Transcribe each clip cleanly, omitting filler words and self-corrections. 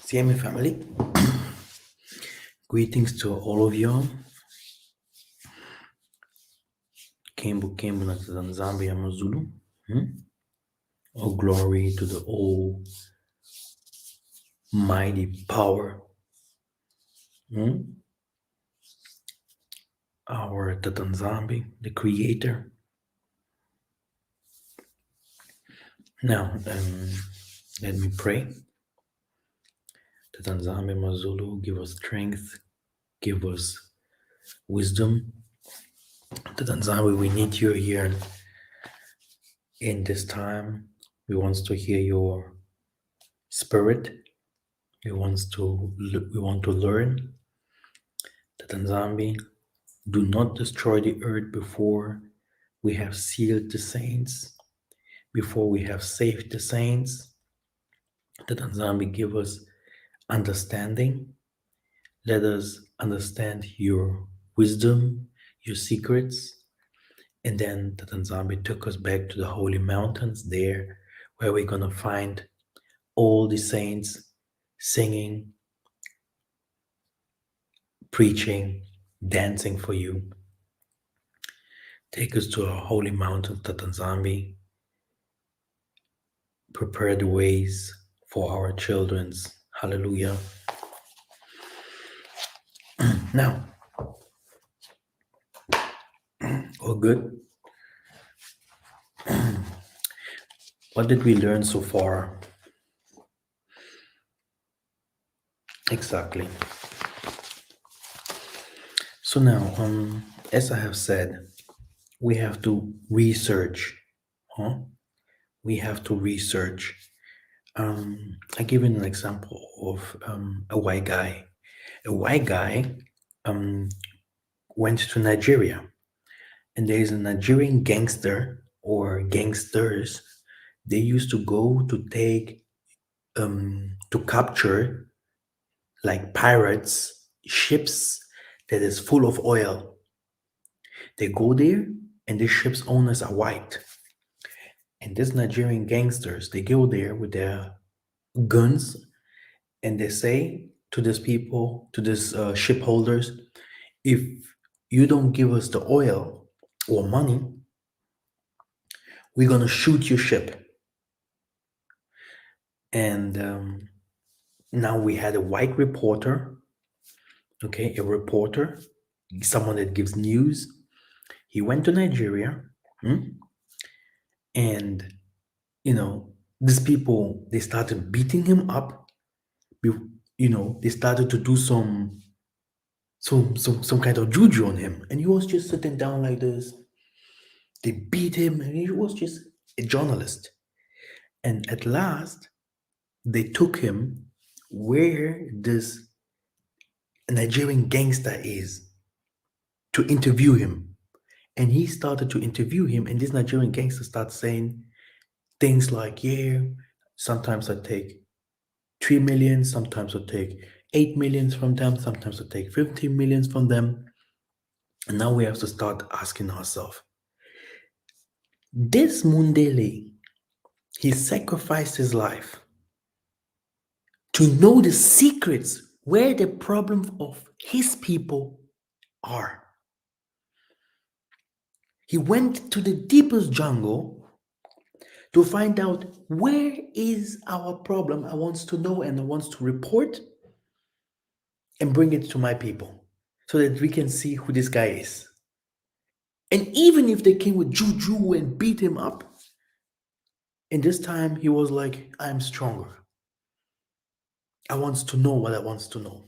CMA family, greetings to all of y'all. Kembu na Zambia Mazulu. All glory to the almighty power. Our Tatanzambi, the creator. Now, let me pray. Tatanzambi Mazulu, give us strength, give us wisdom. Tatanzambi, we need you here in this time. We want to hear your spirit. We want to learn. Tatanzambi, do not destroy the earth before we have sealed the saints, before we have saved the saints. Tatanzambi, give us understanding. Let us understand your wisdom, your secrets. And then Tatanzambi took us back to the holy mountains there, where we're going to find all the saints singing, preaching, dancing for you. Take us to our holy mountain, Tatanzambi. Prepare the ways for our children's. Hallelujah. Now, all good? What did we learn so far? Exactly. So now, as I have said, we have to research. We have to research. I give you an example of a white guy. A white guy went to Nigeria, and there is a Nigerian gangster or gangsters. They used to go to take to capture like pirates ships that is full of oil. They go there, and the ship's owners are white. And these Nigerian gangsters, they go there with their guns, and they say to these people, to these ship holders, if you don't give us the oil or money, we're going to shoot your ship. And now we had a white reporter, a reporter, someone that gives news. He went to Nigeria, and these people, they started beating him up. They started to do some kind of juju on him, and he was just sitting down like this. They beat him, and he was just a journalist. And at last, they took him where this Nigerian gangster is to interview him. And he started to interview him, and this Nigerian gangster started saying things like, yeah, sometimes I take 3 million, sometimes I take 8 millions from them, sometimes I take 15 millions from them. And now we have to start asking ourselves, this Mundele, he sacrificed his life to know the secrets where the problems of his people are. He went to the deepest jungle to find out where is our problem. I want to know, and I want to report and bring it to my people so that we can see who this guy is. And even if they came with juju and beat him up, in this time he was like, I'm stronger. I want to know what I want to know.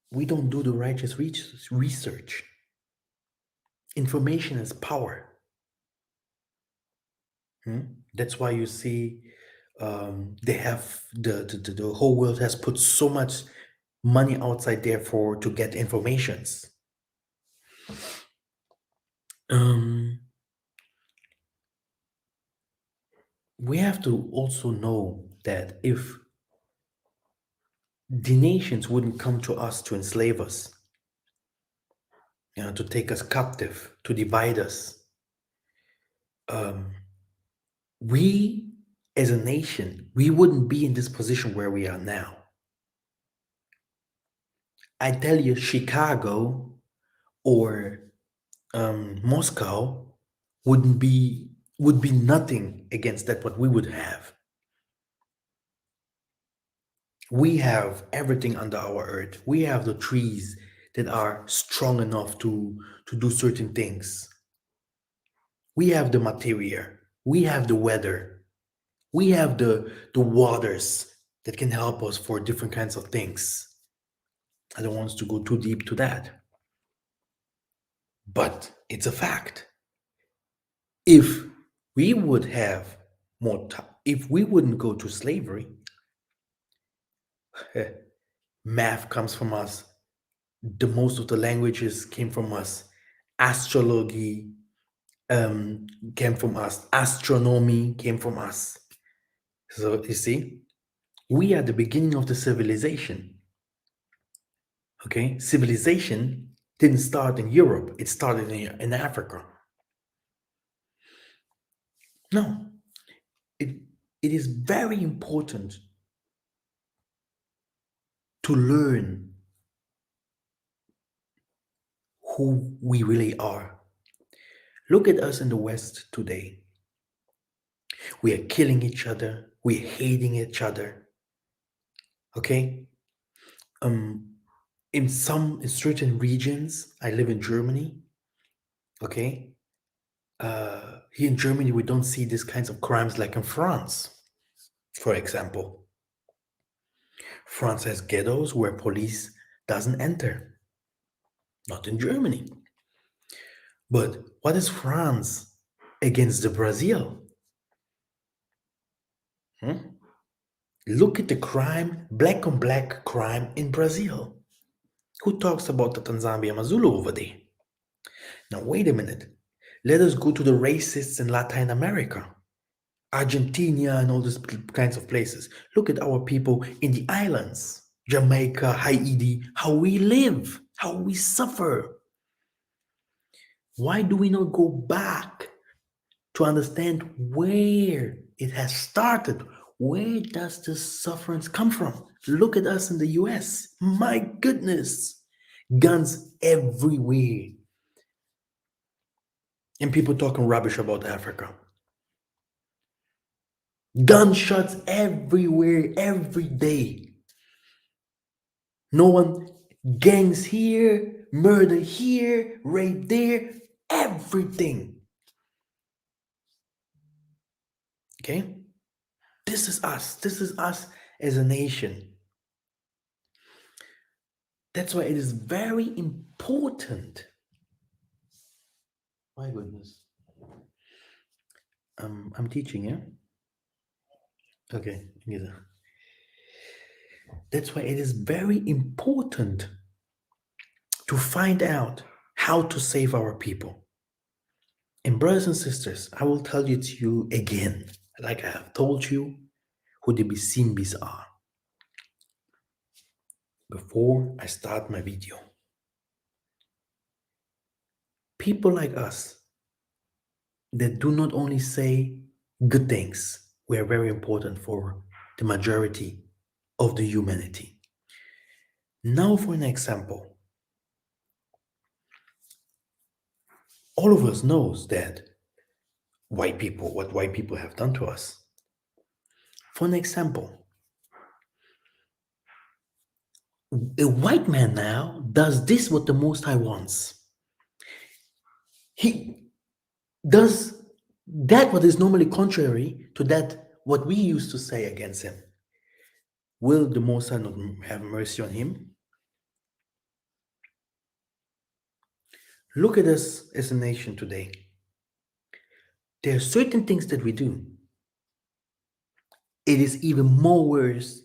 We don't do the righteous research. Information is power. That's why you see they have the whole world has put so much money outside there to get informations. We have to also know that if the nations wouldn't come to us to enslave us, to take us captive, to divide us, we as a nation, we wouldn't be in this position where we are now. I tell you, Chicago or Moscow wouldn't be would be nothing against that what we would have. We have everything under our earth. We have the trees that are strong enough to do certain things. We have the material. We have the weather. We have the waters that can help us for different kinds of things. I don't want to go too deep to that, but it's a fact. If we would have more time, if we wouldn't go to slavery, math comes from us. The most of the languages came from us. Astrology came from us. Astronomy came from us. So you see, we are the beginning of the civilization. Okay, civilization didn't start in Europe; it started in Africa. No, it it is very important to learn who we really are. Look at us in the West today. We are killing each other. We're hating each other. Okay. Um, in certain regions, I live in Germany. Okay. Here in Germany, we don't see these kinds of crimes like in France, for example. France has ghettos where police doesn't enter. Not in Germany. But what is France against the Brazil? Hmm? Look at the crime, black on black crime in Brazil. Who talks about the Tanzania Mazulu over there? Now, wait a minute. Let us go to the racists in Latin America, Argentina, and all these kinds of places. Look at our people in the islands, Jamaica, Haiti, how we live, how we suffer. Why do we not go back to understand where it has started? Where does this sufferance come from? Look at us in the US. My goodness, guns everywhere. And people talking rubbish about Africa. Gunshots everywhere, every day. No one, gangs here, murder here, rape there, everything. Okay? This is us. This is us as a nation. That's why it is very important. My goodness. I'm teaching, yeah? Okay. That's why it is very important to find out how to save our people. And brothers and sisters, I will tell you to you again, like I have told you, who the Bisimbis are before I start my video. People like us that do not only say good things, we are very important for the majority of the humanity. Now, for an example, all of us knows that what white people have done to us. For an example, a white man now does this what the Most High wants. He does that what is normally contrary to that what we used to say against him. Will the Most High not have mercy on him? Look at us as a nation today. There are certain things that we do. It is even more worse,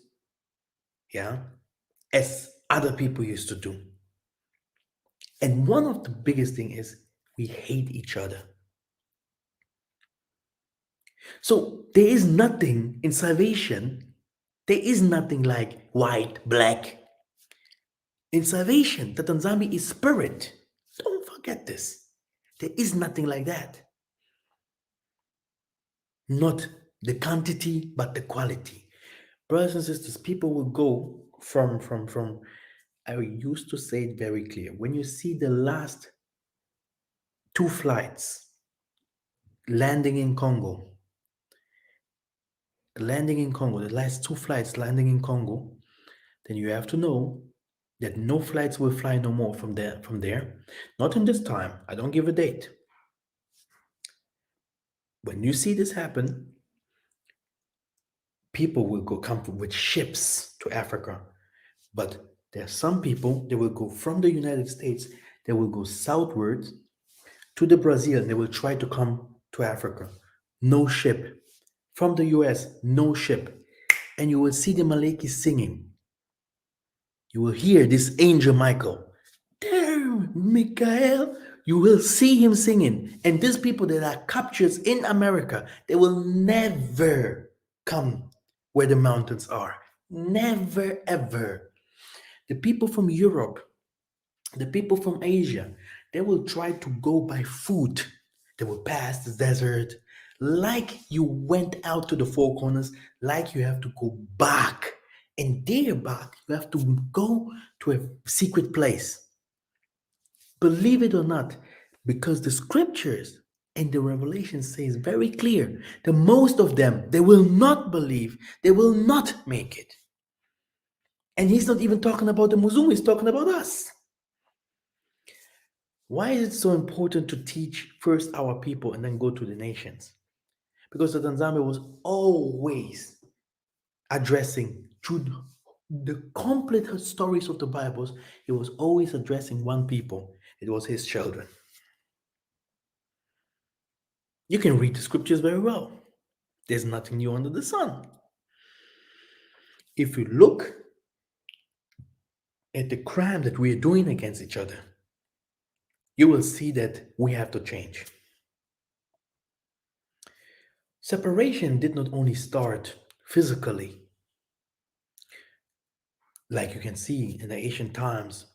yeah, as other people used to do. And one of the biggest thing is we hate each other. So there is nothing in salvation. There is nothing like white, black. In salvation, the Tanzami is spirit. Don't forget this. There is nothing like that. not the quantity, but the quality. Brothers and sisters, people will go from. I used to say it very clear. When you see the last two flights landing in Congo, the last two flights landing in Congo, then you have to know that no flights will fly no more from there. Not in this time. I don't give a date. When you see this happen, people will go come with ships to Africa. But there are some people that will go from the United States, they will go southward to the Brazil, and they will try to come to Africa. No ship. From the US, no ship. And you will see the Malekis singing. You will hear this angel Michael. There, Mikhael. You will see him singing. And these people that are captured in America, they will never come where the mountains are. Never, ever. The people from Europe, the people from Asia, they will try to go by foot. They will pass the desert. Like you went out to the four corners, like you have to go back. And there back, you have to go to a secret place. Believe it or not, because the scriptures and the revelation says very clear that most of them, they will not believe, they will not make it. And he's not even talking about the Muslim, he's talking about us. Why is it so important to teach first our people and then go to the nations? Because the Tanzania was always addressing through the complete stories of the Bibles, it was always addressing one people. It was his children. You can read the scriptures very well. There's nothing new under the sun. If you look at the crime that we are doing against each other, you will see that we have to change. Separation did not only start physically, like you can see in the ancient times,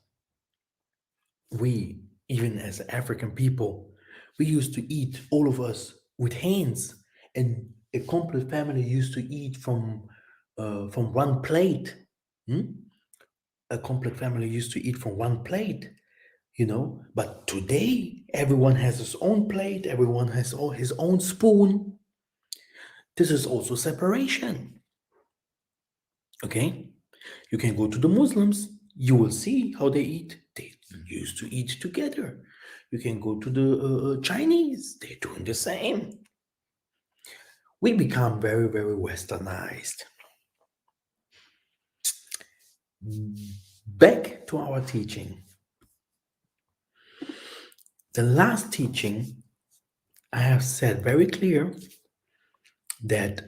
we, even as African people, we used to eat, all of us, with hands, and a complete family used to eat from one plate. Hmm? A complete family used to eat from one plate, you know. But today, everyone has his own plate. Everyone has his own spoon. This is also separation. Okay, you can go to the Muslims. You will see how they eat. They used to eat together. You can go to the Chinese. They're doing the same. We become very, very westernized. Back to our teaching. The last teaching, I have said very clear that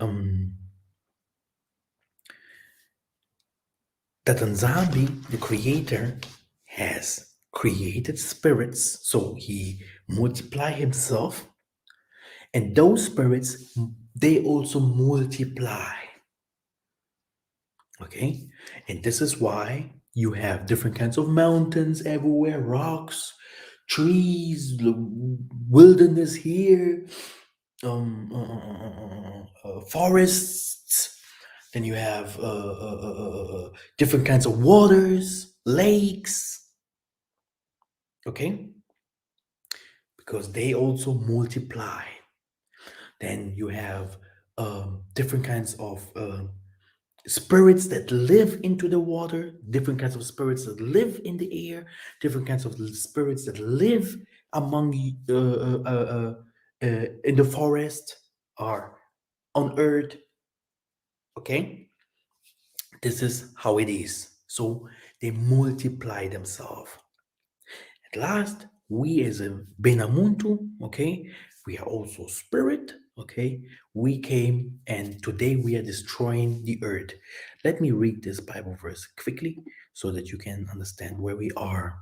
that Nzambi, the creator, has created spirits, so he multiply himself, and those spirits, they also multiply. Okay, and this is why you have different kinds of mountains everywhere, rocks, trees, wilderness here, forests. Then you have different kinds of waters, lakes. Okay, because they also multiply. Then you have different kinds of spirits that live into the water, different kinds of spirits that live in the air, different kinds of spirits that live among in the forest or on earth. Okay, this is how it is. So they multiply themselves. At last, we as a Benamuntu, okay, we are also spirit, okay. We came and today we are destroying the earth. Let me read this Bible verse quickly so that you can understand where we are.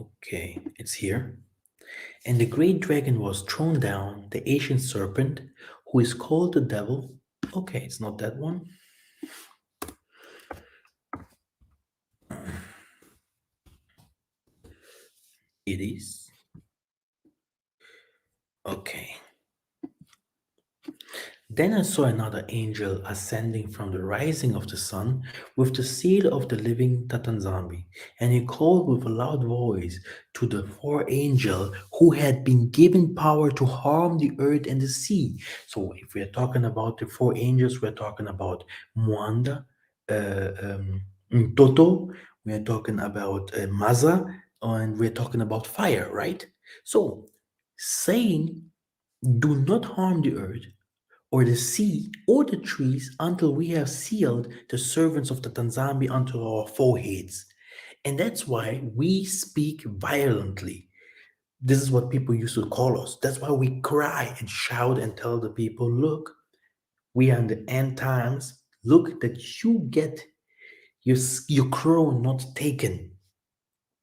Okay, it's here. And the great dragon was thrown down, the ancient serpent, who is called the devil. Okay, it's not that one. It is. Okay. Then I saw another angel ascending from the rising of the sun with the seal of the living Tatanzambi, and he called with a loud voice to the four angels who had been given power to harm the earth and the sea. So if we are talking about the four angels, we're talking about Mwanda, Toto, we are talking about Massa, and we're talking about fire, right? So saying, do not harm the earth or the sea or the trees until we have sealed the servants of the Tanzambi onto our foreheads. And that's why we speak violently. This is what people used to call us. That's why we cry and shout and tell the people, look, we are in the end times. Look that you get your crown not taken,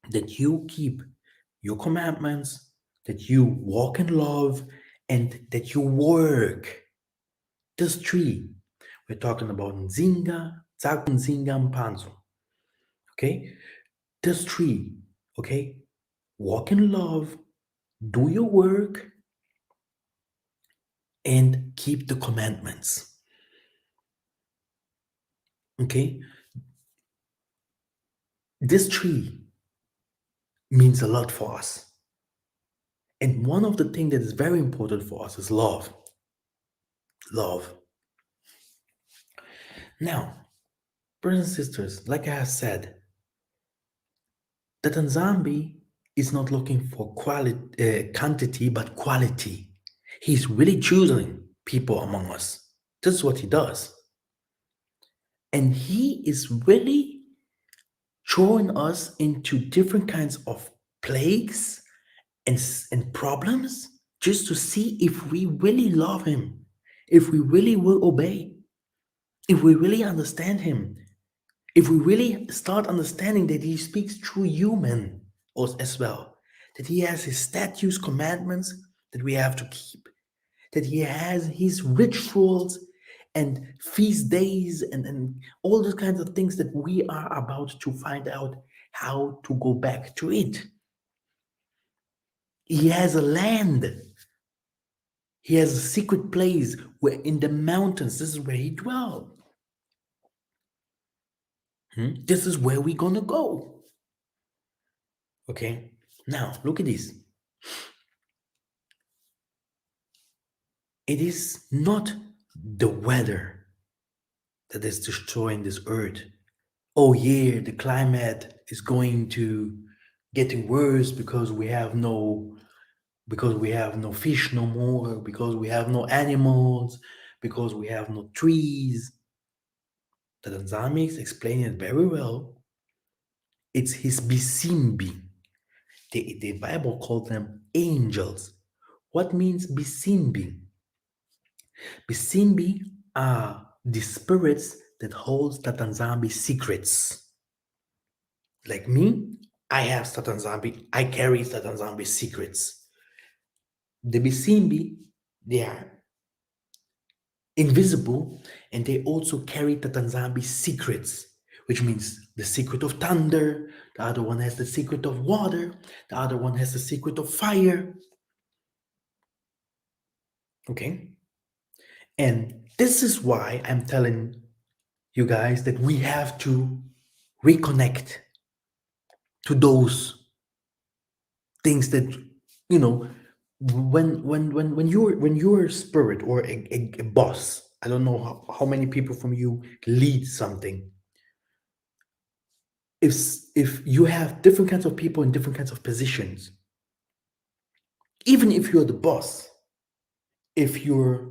that you keep your commandments, that you walk in love, and that you work. This tree, we're talking about Nzinga, Tsaku Nzinga Mpanzo. Okay? This tree, okay? Walk in love, do your work, and keep the commandments. Okay? This tree means a lot for us. And one of the things that is very important for us is love. Love. Now, brothers and sisters, like I have said, the Tanzambi is not looking for quantity but quality. He's really choosing people among us. This is what he does. And he is really throwing us into different kinds of plagues and problems just to see if we really love him, if we really will obey, if we really understand him, if we really start understanding that he speaks through human as well, that he has his statutes, commandments that we have to keep, that he has his rituals and feast days and all those kinds of things that we are about to find out how to go back to it. He has a land. He has a secret place where in the mountains, this is where he dwells. This is where we're gonna go. Okay, now look at this. It is not the weather that is destroying this earth. Oh yeah, the climate is going to getting worse because we have no fish no more, because we have no animals, because we have no trees. The Tanzamics explain it very well. It's his bisimbi. The Bible called them angels. What means bisimbi? Bisimbi are the spirits that holds Tatanzambi secrets. Like me, I have Tatanzambi, I carry Tatanzambi secrets. The Bisimbi, they are invisible and they also carry Tatanzambi secrets, which means the secret of thunder, the other one has the secret of water, the other one has the secret of fire. Okay? And this is why I'm telling you guys that we have to reconnect to those things that when you're a spirit or a boss. I don't know how many people from you lead something. If you have different kinds of people in different kinds of positions, even if you're the boss, if your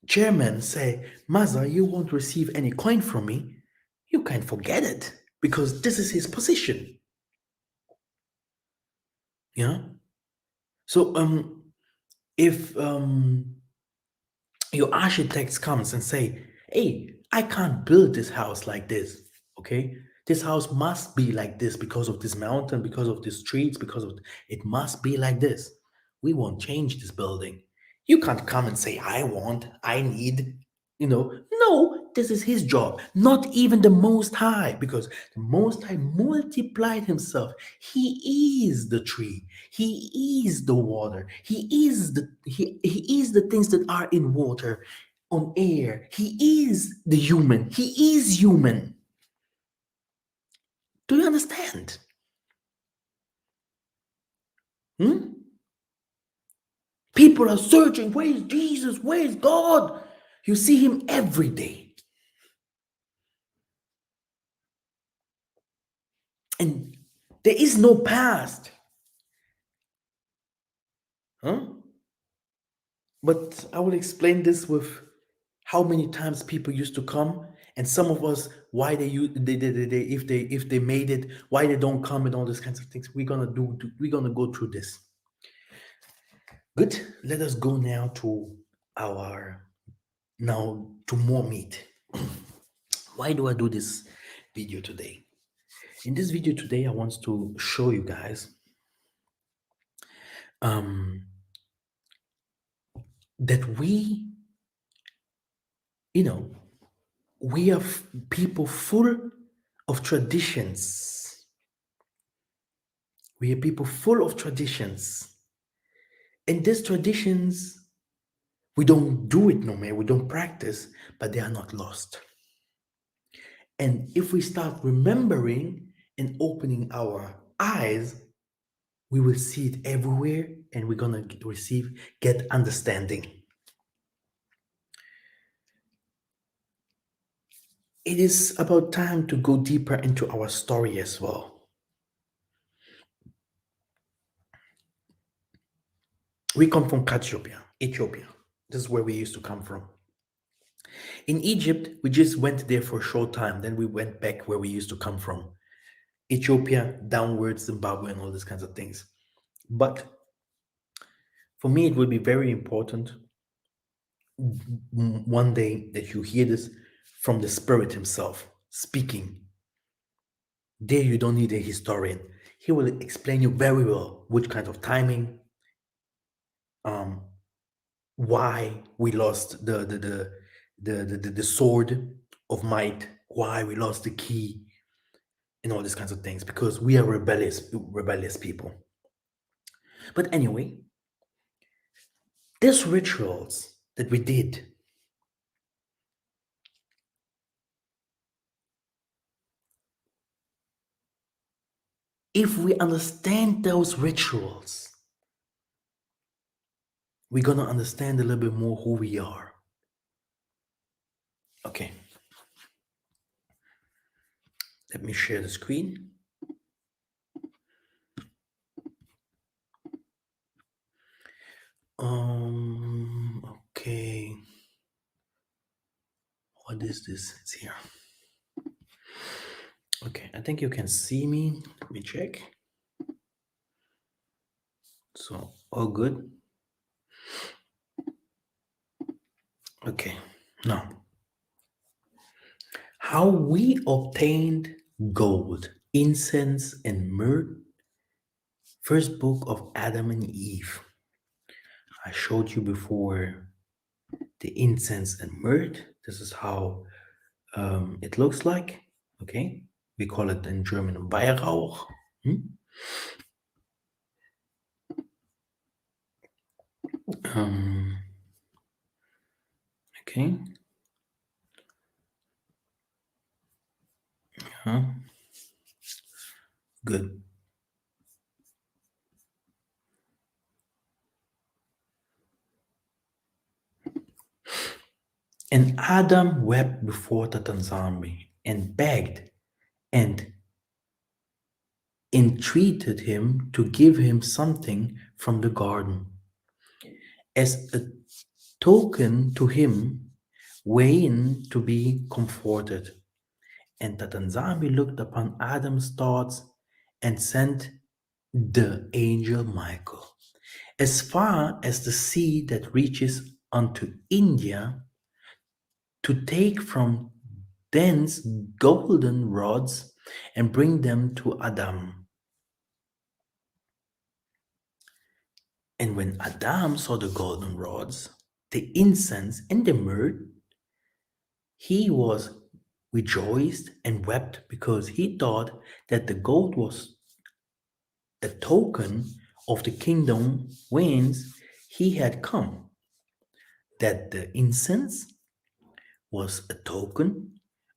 chairman say, Maza, you won't receive any coin from me, you can forget it because this is his position. Yeah. So if your architect comes and say, hey, I can't build this house like this, okay? This house must be like this because of this mountain, because of these streets, because of it must be like this. We won't change this building. You can't come and say, I need, no, This is his job, not even the Most High, because the Most High multiplied himself. He is the tree. He is the water. He is the things that are in water, on air. He is the human. He is human. Do you understand? Hmm? People are searching, where is Jesus? Where is God? You see him every day. And there is no past. Huh? But I will explain this with how many times people used to come, and some of us why they if they made it, why they don't come, and all these kinds of things. We're gonna go through this. Good. Let us go now to more meat. Why do I do this video today? In this video today, I want to show you guys that you know, we are people full of traditions. We are people full of traditions. And these traditions, we don't do it no more, we don't practice, but they are not lost. And if we start remembering and opening our eyes, we will see it everywhere and we're gonna get understanding. It is about time to go deeper into our story as well. We come from Ethiopia. This is where we used to come from. In Egypt, we just went there for a short time. Then we went back where we used to come from. Ethiopia, downwards, Zimbabwe, and all these kinds of things. But for me, it will be very important one day that you hear this from the Spirit Himself speaking. There, you don't need a historian. He will explain you very well which kind of timing, why we lost the sword of might, why we lost the key, and all these kinds of things, because we are rebellious people. But anyway, these rituals that we did, if we understand those rituals, we're gonna understand a little bit more who we are. Okay. Let me share the screen. Okay. What is this? It's here. Okay, I think you can see me. Let me check. So, all good. Okay, now, how we obtained gold, incense, and myrrh. First book of Adam and Eve. I showed you before the incense and myrrh. This is how it looks like. Okay, we call it in German Weihrauch. Okay. Good. And Adam wept before Tatanzambi and begged and entreated him to give him something from the garden as a token to him, waiting to be comforted. And Tatanzambi looked upon Adam's thoughts and sent the angel Michael as far as the sea that reaches unto India to take from thence golden rods and bring them to Adam. And when Adam saw the golden rods, the incense and the myrrh, He was rejoiced and wept because he thought that the gold was a token of the kingdom whence he had come, that the incense was a token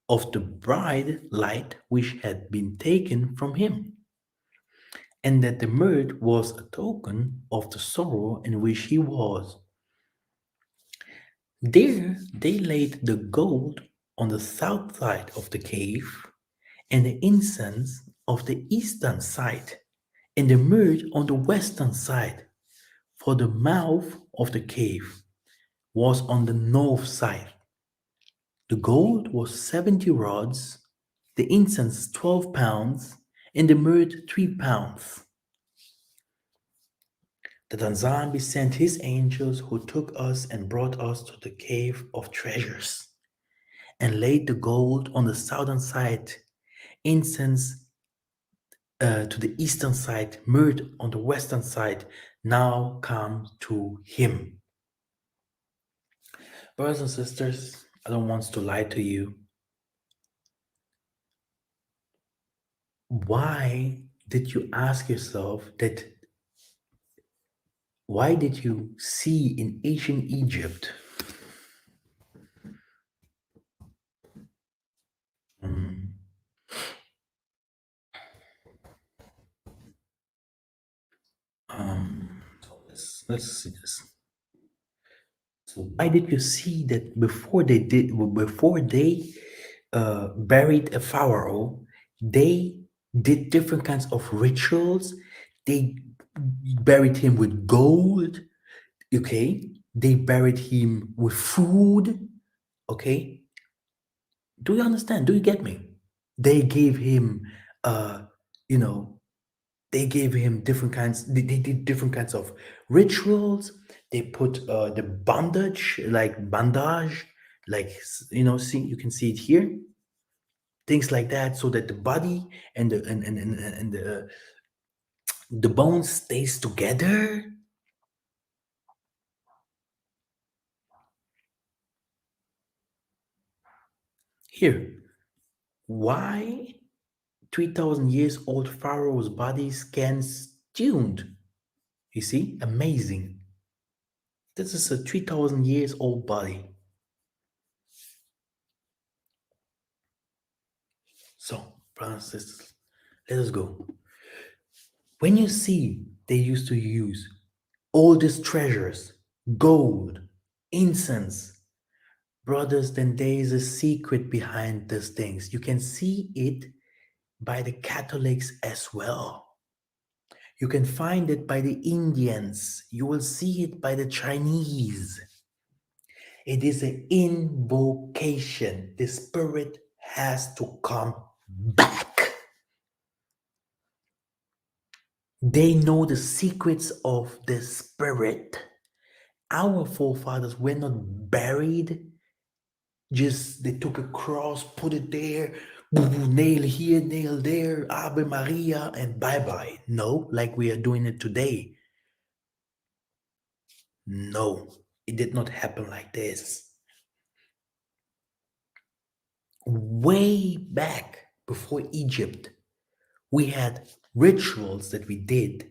of the bright light which had been taken from him, and that the myrrh was a token of the sorrow in which he was. There they laid the gold on the south side of the cave, and the incense of the eastern side, and the myrrh on the western side, for the mouth of the cave was on the north side. The gold was 70 rods, the incense 12 pounds, and the myrrh 3 pounds. The Tanzambi sent his angels who took us and brought us to the cave of treasures and laid the gold on the southern side, incense to the eastern side, myrrh on the western side. Now come to him. Brothers and sisters, I don't want to lie to you. Why did you ask yourself that? Why did you see in ancient Egypt um, let's see this. So why did you see that before they buried a pharaoh, they did different kinds of rituals. They buried him with gold. Okay, they buried him with food. Okay, do you understand? Do you get me? They gave him, uh, you know, they gave him different kinds. They did different kinds of rituals. They put the bandage, like see, you can see it here, things like that, so that the body and the bones stays together. Here, why 3,000 years old pharaoh's body scans tuned? You see, amazing. This is a 3,000 years old body. So, brothers and sisters, let us go. When you see they used to use all these treasures, gold, incense, brothers, then there is a secret behind these things. You can see it by the Catholics as well. You can find it by the Indians. You will see it by the Chinese. It is an invocation. The spirit has to come back. They know the secrets of the spirit. Our forefathers were not buried, just they took a cross, put it there, nail here, nail there, Ave Maria, and bye bye. No, like we are doing it today. No, it did not happen like this. Way back before Egypt, we had rituals that we did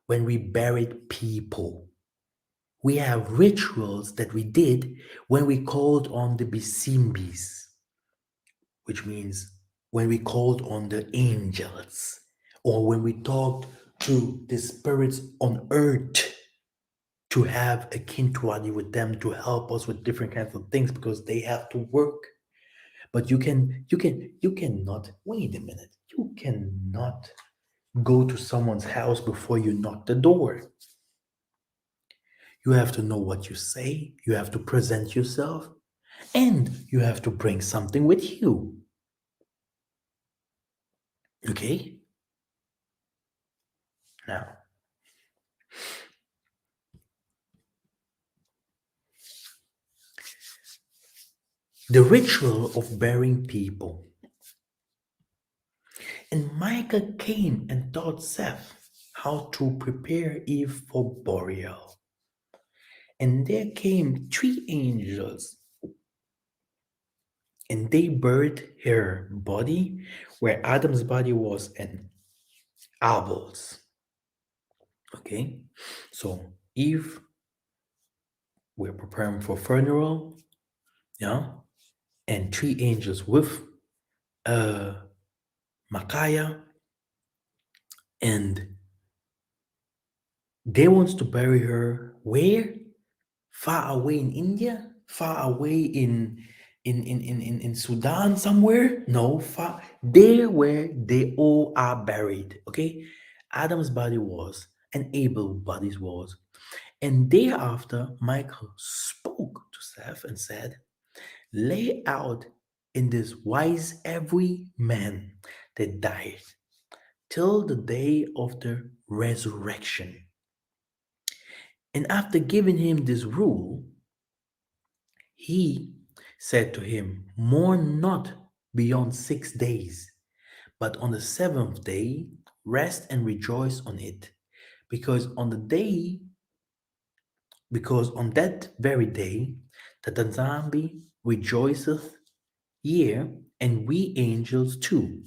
when we buried people. We have rituals that we did when we called on the Bisimbis, which means when we called on the angels, or when we talked to the spirits on earth to have a kintuadi with them to help us with different kinds of things because they have to work. But you cannot, wait a minute, you cannot go to someone's house before you knock the door. You have to know what you say, you have to present yourself, and you have to bring something with you. Okay? Now, the ritual of burying people. And Micah came and taught Seth how to prepare Eve for burial. And there came 3 angels and they buried her body where Adam's body was in Abel's. Okay, so Eve, we're preparing for funeral, yeah, and three angels with uh Mikhael, and they wants to bury her where? Far away in India? Far away in Sudan somewhere? No, far there where they all are buried. Okay? Adam's body was, and Abel's body was. And thereafter, Michael spoke to Seth and said, lay out in this wise every man that died till the day of the resurrection. And after giving him this rule, he said to him, mourn not beyond 6 days, but on the seventh day, rest and rejoice on it, because on the day, because on that very day, the Tanzambi rejoiceth, yea, and we angels too,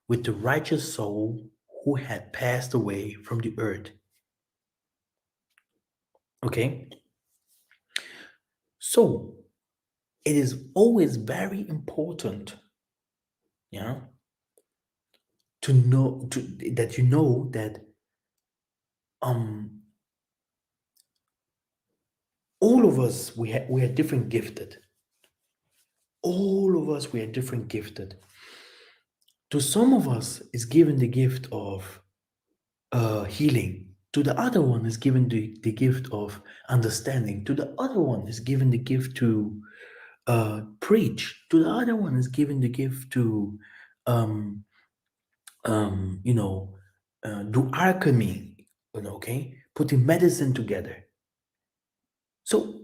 with the righteous soul who had passed away from the earth. Okay? So it is always very important, yeah, to know that you know that um all of us we are different gifted. All of us we are different gifted. To some of us is given the gift of healing. To the other one is given the gift of understanding. To the other one is given the gift to preach. To the other one is given the gift to um, you know, do alchemy, okay, putting medicine together. So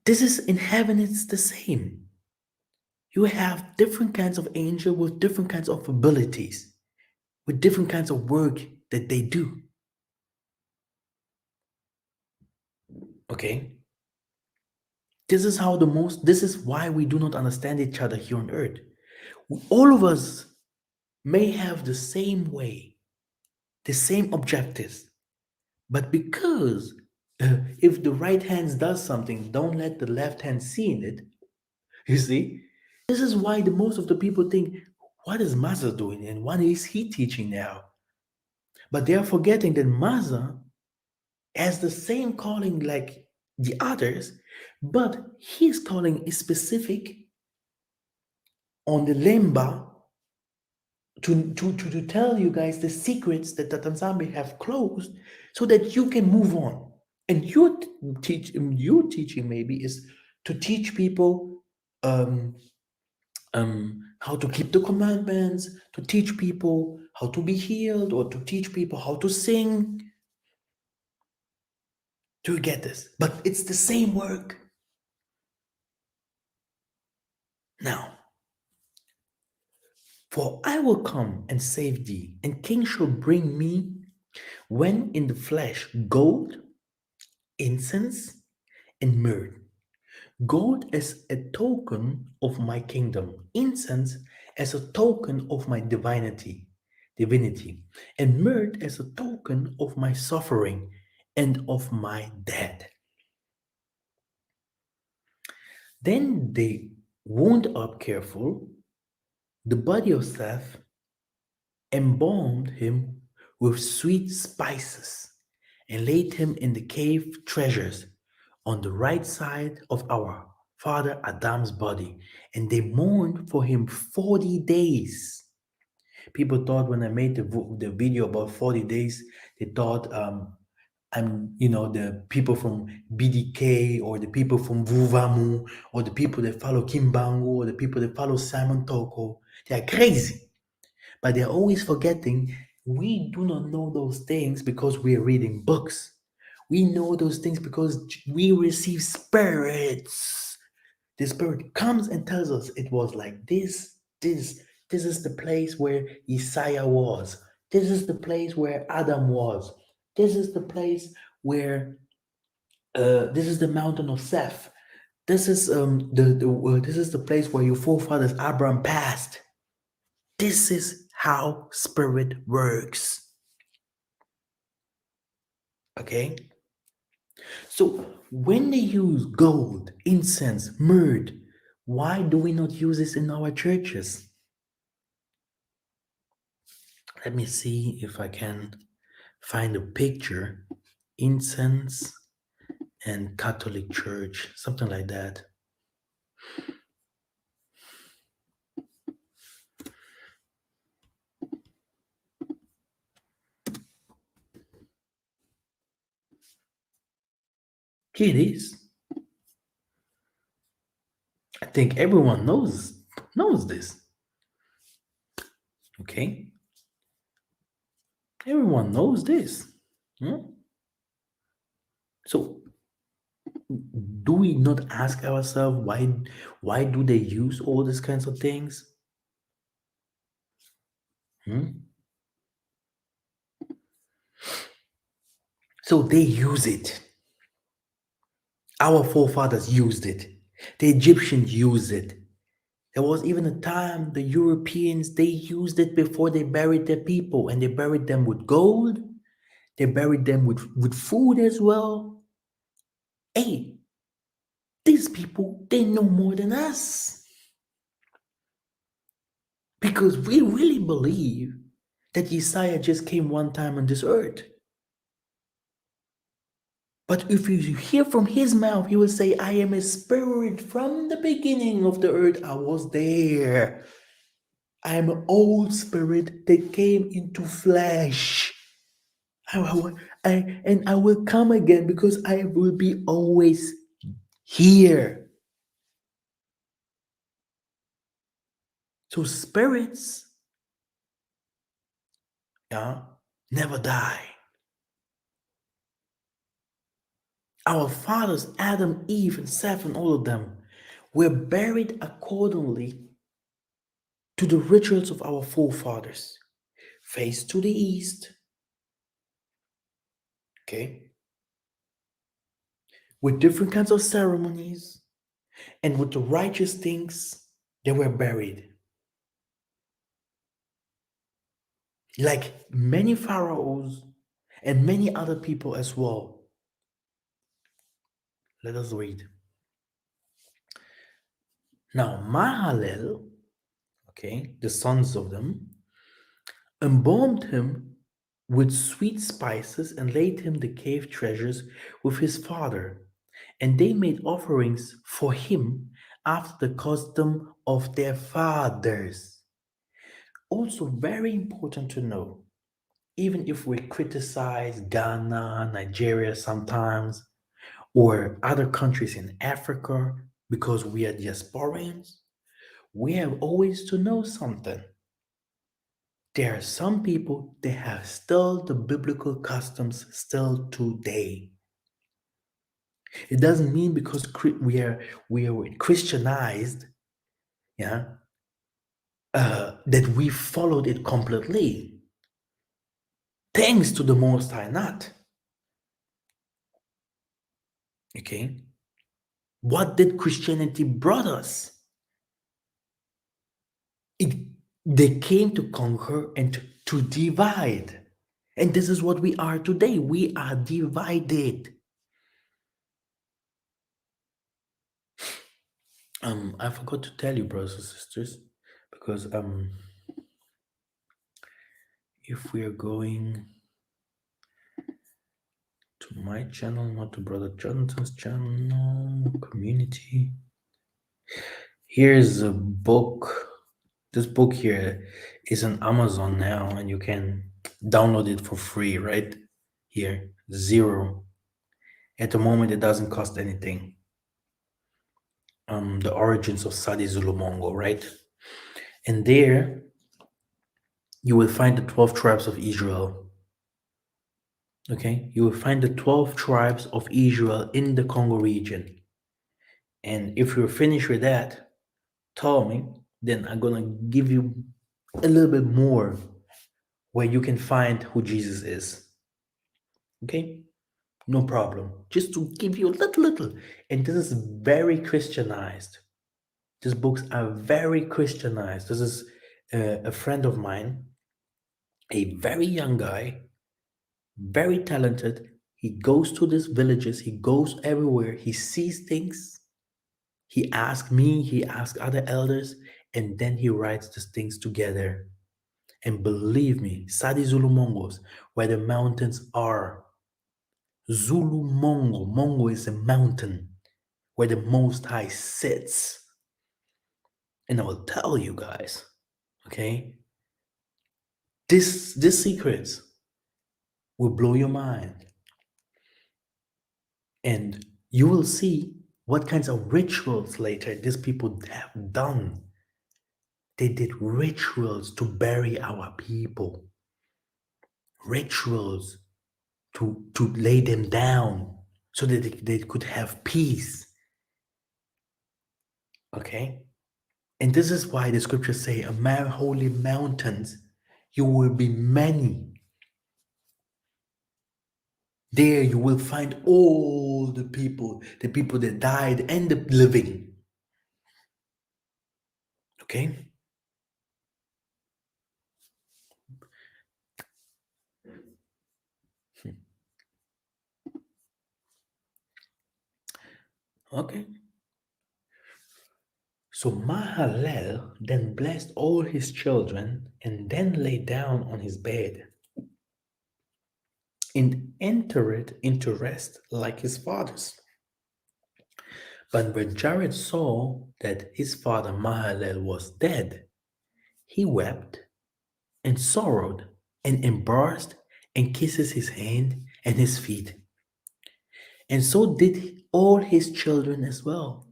this is in heaven, it's the same. You have different kinds of angel with different kinds of abilities, with different kinds of work that they do. Okay? This is why we do not understand each other here on earth. All of us may have the same way, the same objectives, but because if the right hand does something, don't let the left hand see in it. You see, this is why the most of the people think, what is Massa doing and what is he teaching now? But they are forgetting that Massa has the same calling like the others, but his calling is specific on the lemba to tell you guys the secrets that the Tanzambi have closed so that you can move on. And your teaching maybe is to teach people um, how to keep the commandments, to teach people how to be healed, or to teach people how to sing. Do you get this? But it's the same work. Now, for I will come and save thee, and king shall bring me, when in the flesh, gold, incense, and myrrh. Gold as a token of my kingdom, incense as a token of my divinity, and myrrh as a token of my suffering and of my death. Then they wound up careful the body of Seth, embalmed him with sweet spices, and laid him in the cave treasures on the right side of our father Adam's body, and they mourned for him 40 days. People thought when I made the video about 40 days, they thought I'm, the people from BDK or the people from Vuvamu or the people that follow Kimbangu or the people that follow Simon Toko. They are crazy. But they're always forgetting we do not know those things because we are reading books. We know those things because we receive spirits. The spirit comes and tells us it was like this, this is the place where Isaiah was. This is the place where Adam was. This is the place where this is the mountain of Seth. This is this is the place where your forefathers Abraham passed. This is how spirit works. Okay? So when they use gold, incense, myrrh, why do we not use this in our churches? Let me see if I can find a picture. Incense and Catholic Church, something like that. Here it is. I think everyone knows this. Okay? Everyone knows this. Hmm? So do we not ask ourselves why do they use all these kinds of things? Hmm? So they use it. Our forefathers used it. The Egyptians used it. There was even a time the Europeans they used it before they buried their people, and they buried them with gold. They buried them with food as well. Hey, these people they know more than us. Because we really believe that Isaiah just came one time on this earth. But if you hear from his mouth, he will say, I am a spirit from the beginning of the earth. I was there. I am an old spirit that came into flesh. And I will come again because I will be always here. So spirits, yeah, never die. Our fathers, Adam, Eve, and Seth, and all of them, were buried accordingly to the rituals of our forefathers. Face to the east, okay, with different kinds of ceremonies, and with the righteous things, they were buried. Like many pharaohs and many other people as well. Let us read. Now, Mahalel, okay, the sons of them, embalmed him with sweet spices and laid him the cave treasures with his father. And they made offerings for him after the custom of their fathers. Also, very important to know, even if we criticize Ghana, Nigeria sometimes, or other countries in Africa because we are diasporans, we have always to know something. There are some people that have still the biblical customs still today. It doesn't mean because we are Christianized, yeah, that we followed it completely. Thanks to the Most High, not. Okay, what did Christianity brought us? It they came to conquer and to divide, and this is what we are today. We are divided. I forgot to tell you, brothers and sisters, because if we are going to my channel, not to Brother Jonathan's channel, community. Here's a book. This book here is on Amazon now, and you can download it for free, right? Here, zero. At the moment, it doesn't cost anything. The origins of Sadi Zulumongo, right? And there, you will find the 12 tribes of Israel. Okay, you will find the 12 tribes of Israel in the Congo region. And if you're finished with that, tell me, then I'm gonna give you a little bit more where you can find who Jesus is. Okay? No problem. Just to give you a little. And this is very Christianized. These books are very Christianized. This is a friend of mine, a very young guy, very talented. He goes to these villages, he goes everywhere, he sees things. He asks me, he asks other elders, and then he writes these things together. And believe me, Sadi Zulu Mongos, where the mountains are, Zulu Mongo, Mongo is a mountain where the Most High sits. And I will tell you guys, okay, this secrets will blow your mind. And you will see what kinds of rituals later these people have done. They did rituals to bury our people, rituals to lay them down so that they could have peace. Okay? And this is why the scriptures say, among holy mountains, you will be many. There you will find all the people that died and the living. Okay? Okay. So Mahalel then blessed all his children and then lay down on his bed and entered into rest like his fathers. But when Jared saw that his father Mahalel was dead, he wept and sorrowed and embarrassed and kisses his hand and his feet. And so did all his children as well.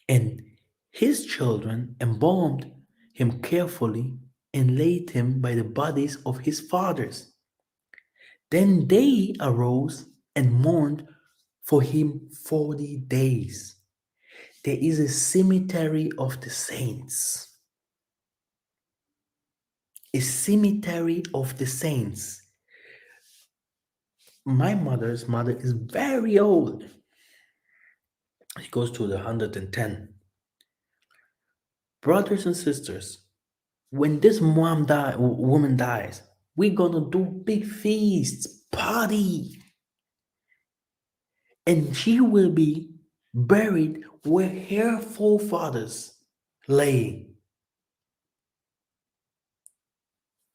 And his children embalmed him carefully and laid him by the bodies of his fathers. Then they arose and mourned for him 40 days. There is a cemetery of the saints. A cemetery of the saints. My mother's mother is very old. She goes to the 110. Brothers and sisters, when this woman dies, we're gonna do big feasts, party, and she will be buried where her forefathers lay.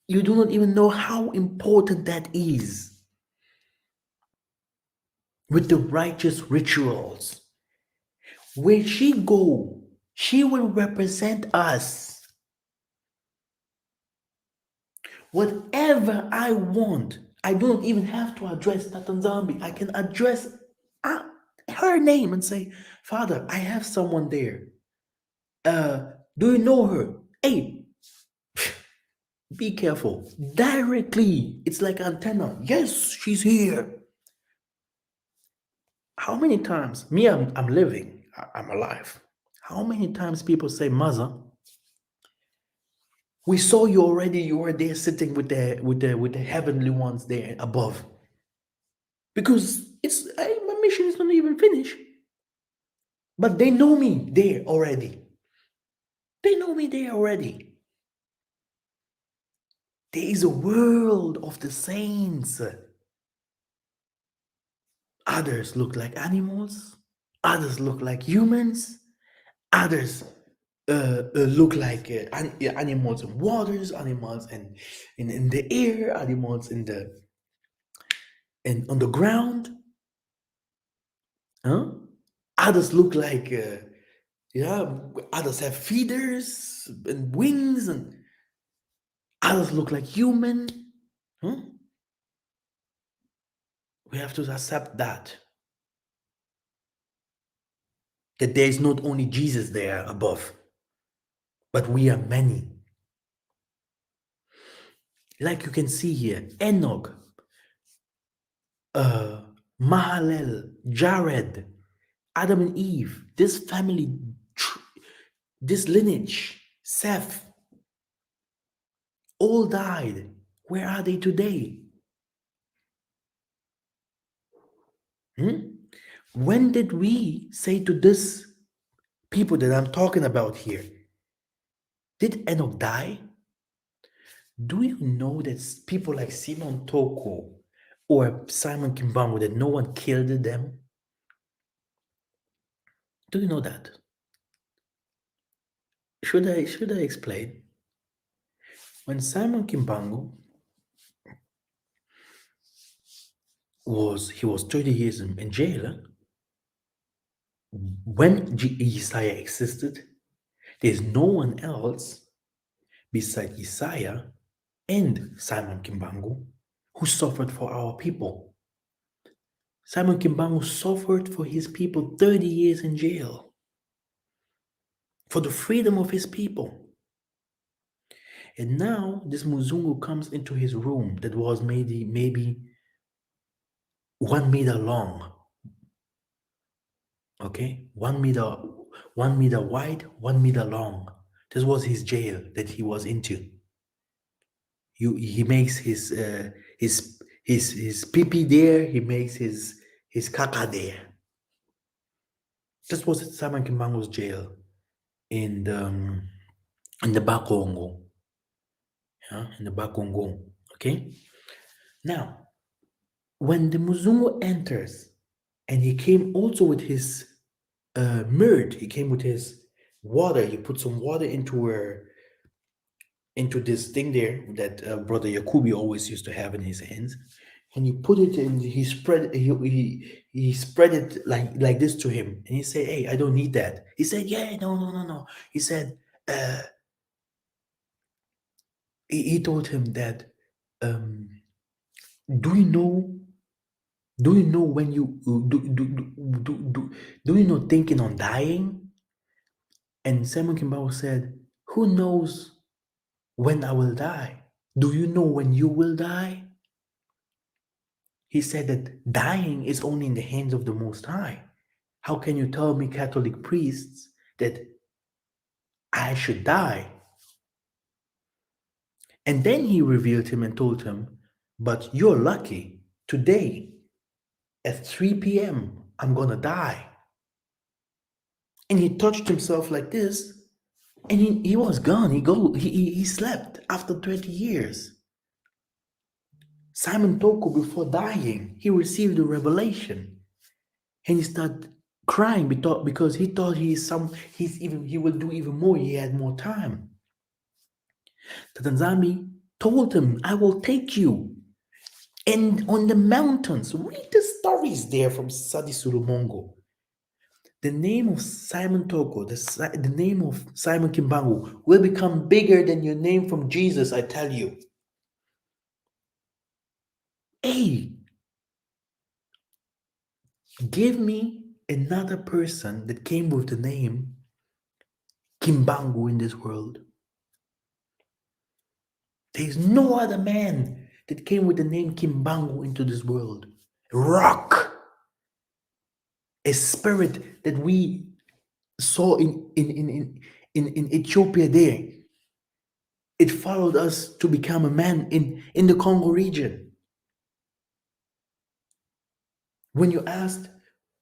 You do not even know how important that is. With the righteous rituals, where she go, she will represent us. Whatever I want, I don't even have to address Tatanzambi. I can address her name and say, Father, I have someone there. Do you know her? Hey, be careful. Directly. It's like antenna. Yes, she's here. How many times? Me, I'm living. I'm alive. How many times people say, Mother, we saw you already. You were there sitting with the heavenly ones there above. Because my mission is not even finished. But they know me there already. They know me there already. There is a world of the saints. Others look like animals. Others look like humans. Others look like animals in waters, animals in the air, animals on the ground. Huh? Others look like others have feathers and wings, and others look like human. Huh? We have to accept that there is not only Jesus there above, but we are many. Like you can see here, Enoch, Mahalel, Jared, Adam and Eve, this family, this lineage, Seth, all died. Where are they today? When did we say to this people that I'm talking about here, did Enoch die? Do you know that people like Simon Toko or Simon Kimbangu, that no one killed them? Do you know that? Should I explain? When Simon Kimbangu was 30 years in jail, when Isaiah existed, there's no one else beside Isaiah and Simon Kimbangu who suffered for our people. Simon Kimbangu suffered for his people 30 years in jail for the freedom of his people. And now this Muzungu comes into his room that was maybe 1 meter long. Okay, 1 meter, 1 meter wide, 1 meter long. This was his jail that he was into. He makes his pee there. He makes his caca there. This was Simon Kimbangu's jail in the Bakongo. Yeah, in the Bakongo. Okay. Now, when the Muzungu enters, and he came also with his myrrh, he came with his water. He put some water into this thing there that Brother Yakubi always used to have in his hands, and he put it in. He spread it like this to him, and he said, "Hey, I don't need that." He said, "Yeah, no." He said, he told him that, um, "Do you know? Do you know when you do you know thinking on dying?" And Simon Kimball said, "Who knows when I will die? Do you know when you will die?" He said that dying is only in the hands of the Most High. How can you tell me, Catholic priests, that I should die? And then he revealed him and told him, "But you're lucky. Today at 3 p.m., I'm gonna die." And he touched himself like this, and he was gone. He slept after 20 years. Simon Toko, before dying, he received a revelation, and he started crying because he thought he will do even more. He had more time. Tatanzami told him, "I will take you." And on the mountains, read the stories there from Sadi Sulumongo. The name of Simon Toko, the name of Simon Kimbangu will become bigger than your name from Jesus, I tell you. Hey, give me another person that came with the name Kimbangu in this world. There is no other man that came with the name Kimbangu into this world. Rock, a spirit that we saw in Ethiopia there. It followed us to become a man in the Congo region. When you ask,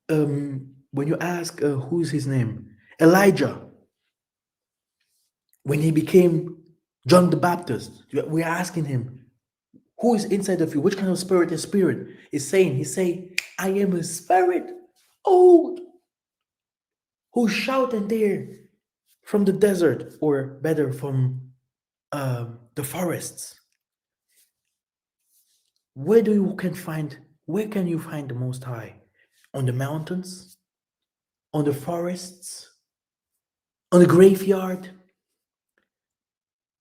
who's his name, Elijah, when he became John the Baptist, we're asking him, who is inside of you? Which kind of spirit is spirit? He's saying, "I am a spirit, old, who's shouting there from the desert, or better, from the forests." Where can you find the Most High? On the mountains, on the forests, on the graveyard,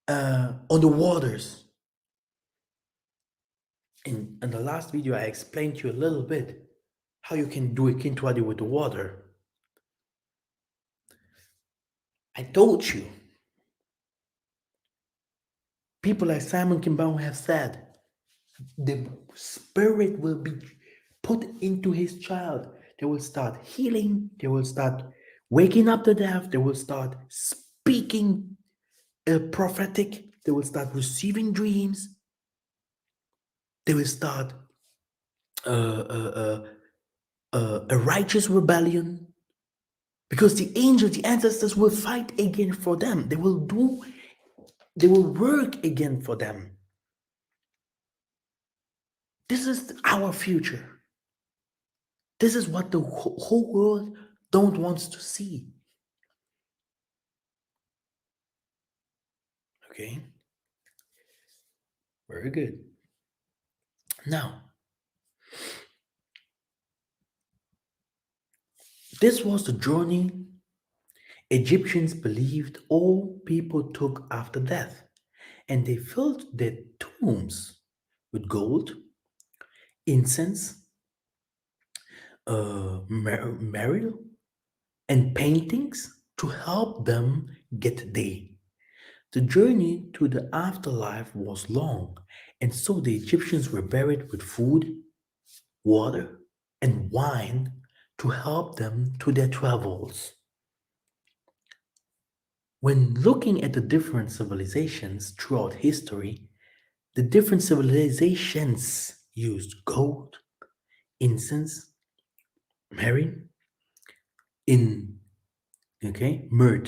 on the waters. In the last video, I explained to you a little bit how you can do a Kintwadi with the water. I told you, people like Simon Kimbao have said, the spirit will be put into his child. They will start healing. They will start waking up the deaf. They will start speaking prophetic. They will start receiving dreams. They will start a righteous rebellion, because the angels, the ancestors will fight again for them. They will work again for them. This is our future. This is what the whole world don't wants to see. Okay? Very good. Now, this was the journey Egyptians believed all people took after death, and they filled their tombs with gold, incense, beryl, and paintings to help them get there. The journey to the afterlife was long, and so the Egyptians were buried with food, water, and wine to help them to their travels. When looking at the different civilizations throughout history, the different civilizations used gold, incense, myrrh, in myrrh,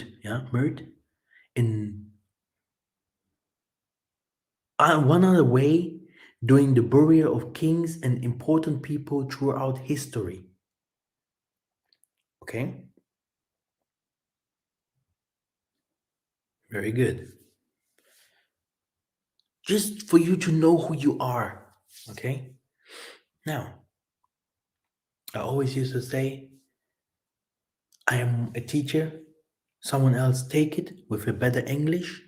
in one other way, doing the burial of kings and important people throughout history. Okay, very good. Just for you to know who you are. Okay, now I always used to say, I am a teacher. Someone else take it with a better English,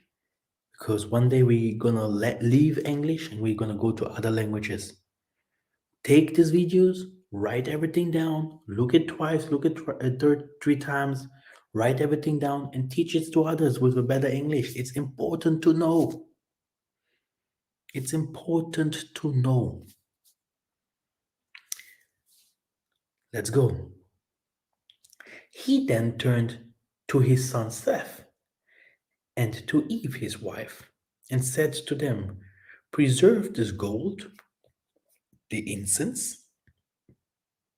because one day we're gonna leave English and we're gonna go to other languages. Take these videos, write everything down, look it twice, look it three times, write everything down, and teach it to others with a better English. It's important to know. It's important to know. Let's go. He then turned to his son Seth and to Eve his wife, and said to them, preserve this gold, the incense,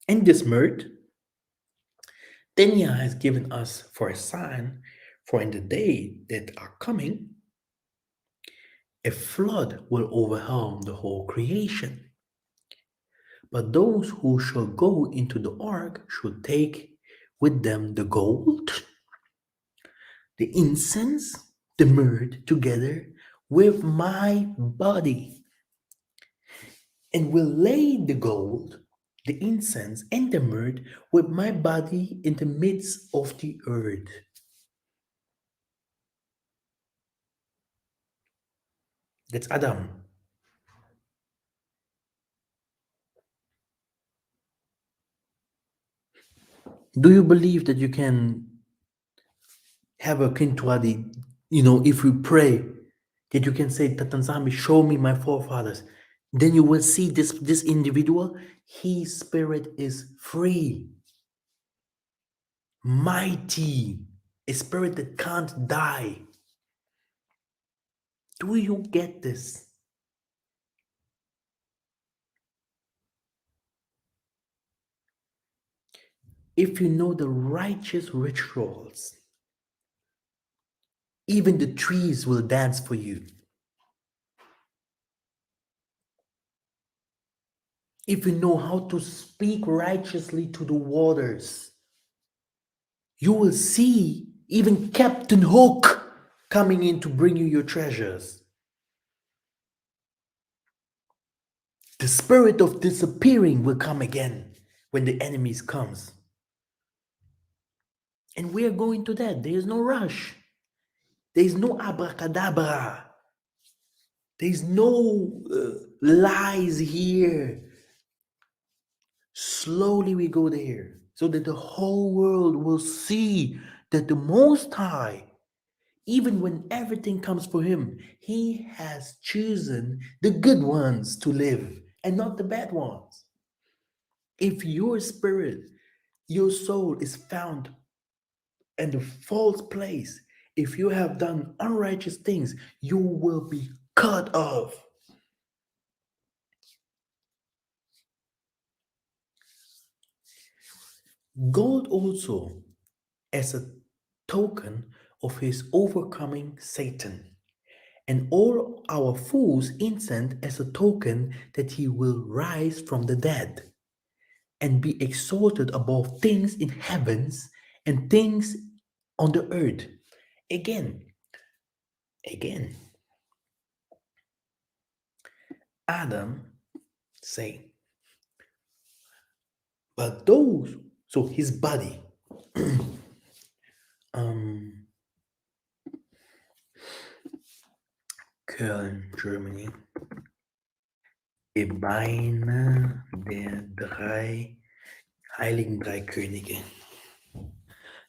and this myrrh. Then Yah has given us for a sign, for in the day that are coming, a flood will overwhelm the whole creation. But those who shall go into the ark should take with them the gold, the incense, the myrrh together with my body, and will lay the gold, the incense, and the myrrh with my body in the midst of the earth. That's Adam. Do you believe that you can have a kintwadi, if we pray, that you can say, Tatanzami, show me my forefathers? Then you will see this individual, his spirit is free, mighty, a spirit that can't die. Do you get this? If you know the righteous rituals, even the trees will dance for you. If you know how to speak righteously to the waters, you will see even Captain Hook coming in to bring you your treasures. The spirit of disappearing will come again when the enemies comes. And we are going to that. There is no rush. There is no abracadabra. There is no lies here. Slowly we go there so that the whole world will see that the Most High, even when everything comes for him, he has chosen the good ones to live and not the bad ones. If your spirit, your soul is found in the false place, if you have done unrighteous things, you will be cut off. Gold also as a token of his overcoming Satan, and all our fools incense as a token that he will rise from the dead and be exalted above things in heavens and things on the earth. Again, again, Adam say, but those, so his body, um, Köln, Germany, Gebeine der heiligen drei Könige.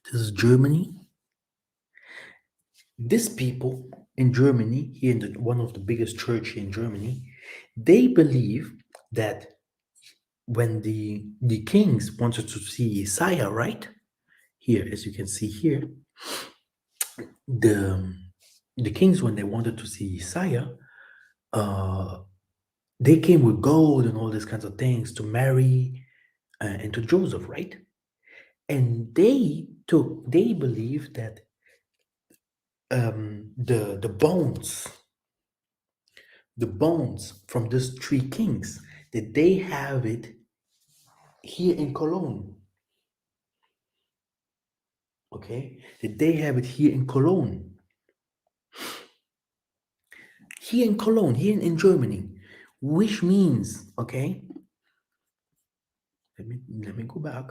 This is Germany. These people in Germany, here in one of the biggest church in Germany, they believe that when the kings wanted to see Isaiah, right? Here, as you can see here, the the kings when they wanted to see Isaiah, uh, they came with gold and all these kinds of things to Mary and to Joseph, right? And they believed that the bones from these three kings, that they have it here in Cologne. Okay, that they have it here in Cologne. Here in Cologne, here in Germany, which means, okay, let me go back.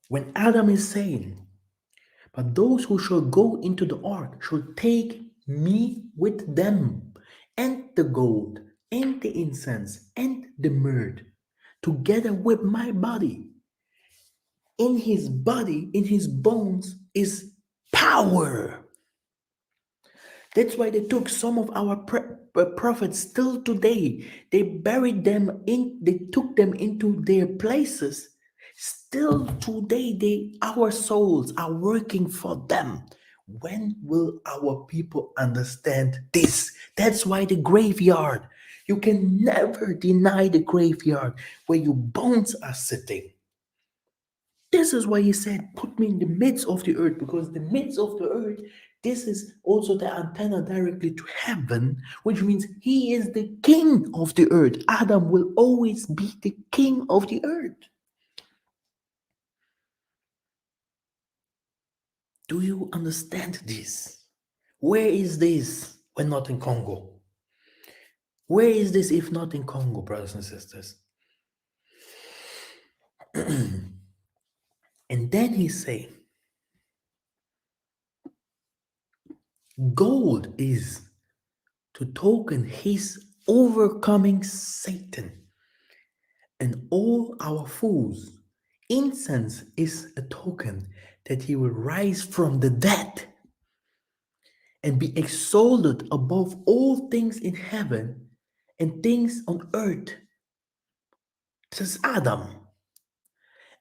When Adam is saying, but those who shall go into the ark shall take me with them, and the gold, and the incense, and the myrrh, together with my body. In his body, in his bones, is power. That's why they took some of our prophets still today. They buried them they took them into their places. Still today, our souls are working for them. When will our people understand this? That's why the graveyard. You can never deny the graveyard where your bones are sitting. This is why he said, put me in the midst of the earth, because the midst of the earth, this is also the antenna directly to heaven, which means he is the king of the earth. Adam will always be the king of the earth. Do you understand this? Where is this when not in Congo? Where is this if not in Congo, brothers and sisters? And then he say, gold is to token his overcoming Satan and all our fools. Incense is a token that he will rise from the dead and be exalted above all things in heaven and things on earth. This is Adam.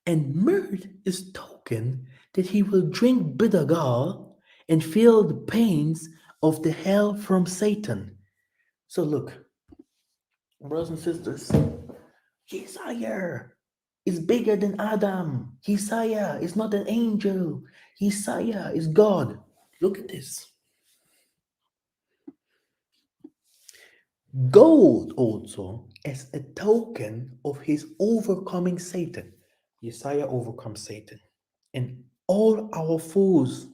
And myrrh is token that he will drink bitter gall and feel the pains of the hell from Satan. So look, brothers and sisters, Isaiah is bigger than Adam. Isaiah is not an angel. Isaiah is God. Look at this. Gold also as a token of his overcoming Satan. Isaiah overcomes Satan. And all our fools.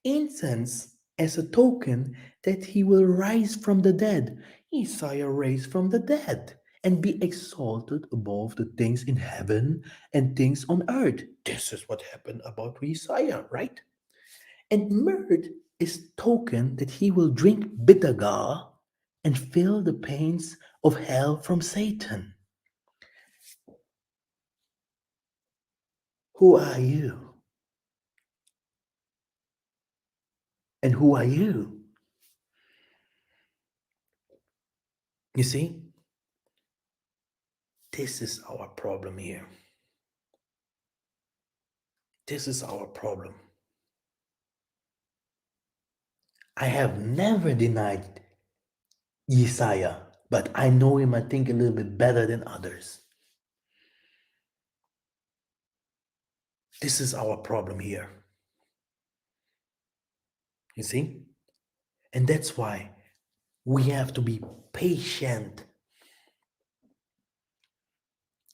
Incense as a token that he will rise from the dead. Isaiah raised from the dead and be exalted above the things in heaven and things on earth. This is what happened about Isaiah, right? And myrrh is token that he will drink bitter gall and feel the pains of hell from Satan. Who are you? And who are you? You see, this is our problem here. This is our problem. I have never denied Isaiah, but I know him, I think, a little bit better than others. This is our problem here. You see? And that's why we have to be patient.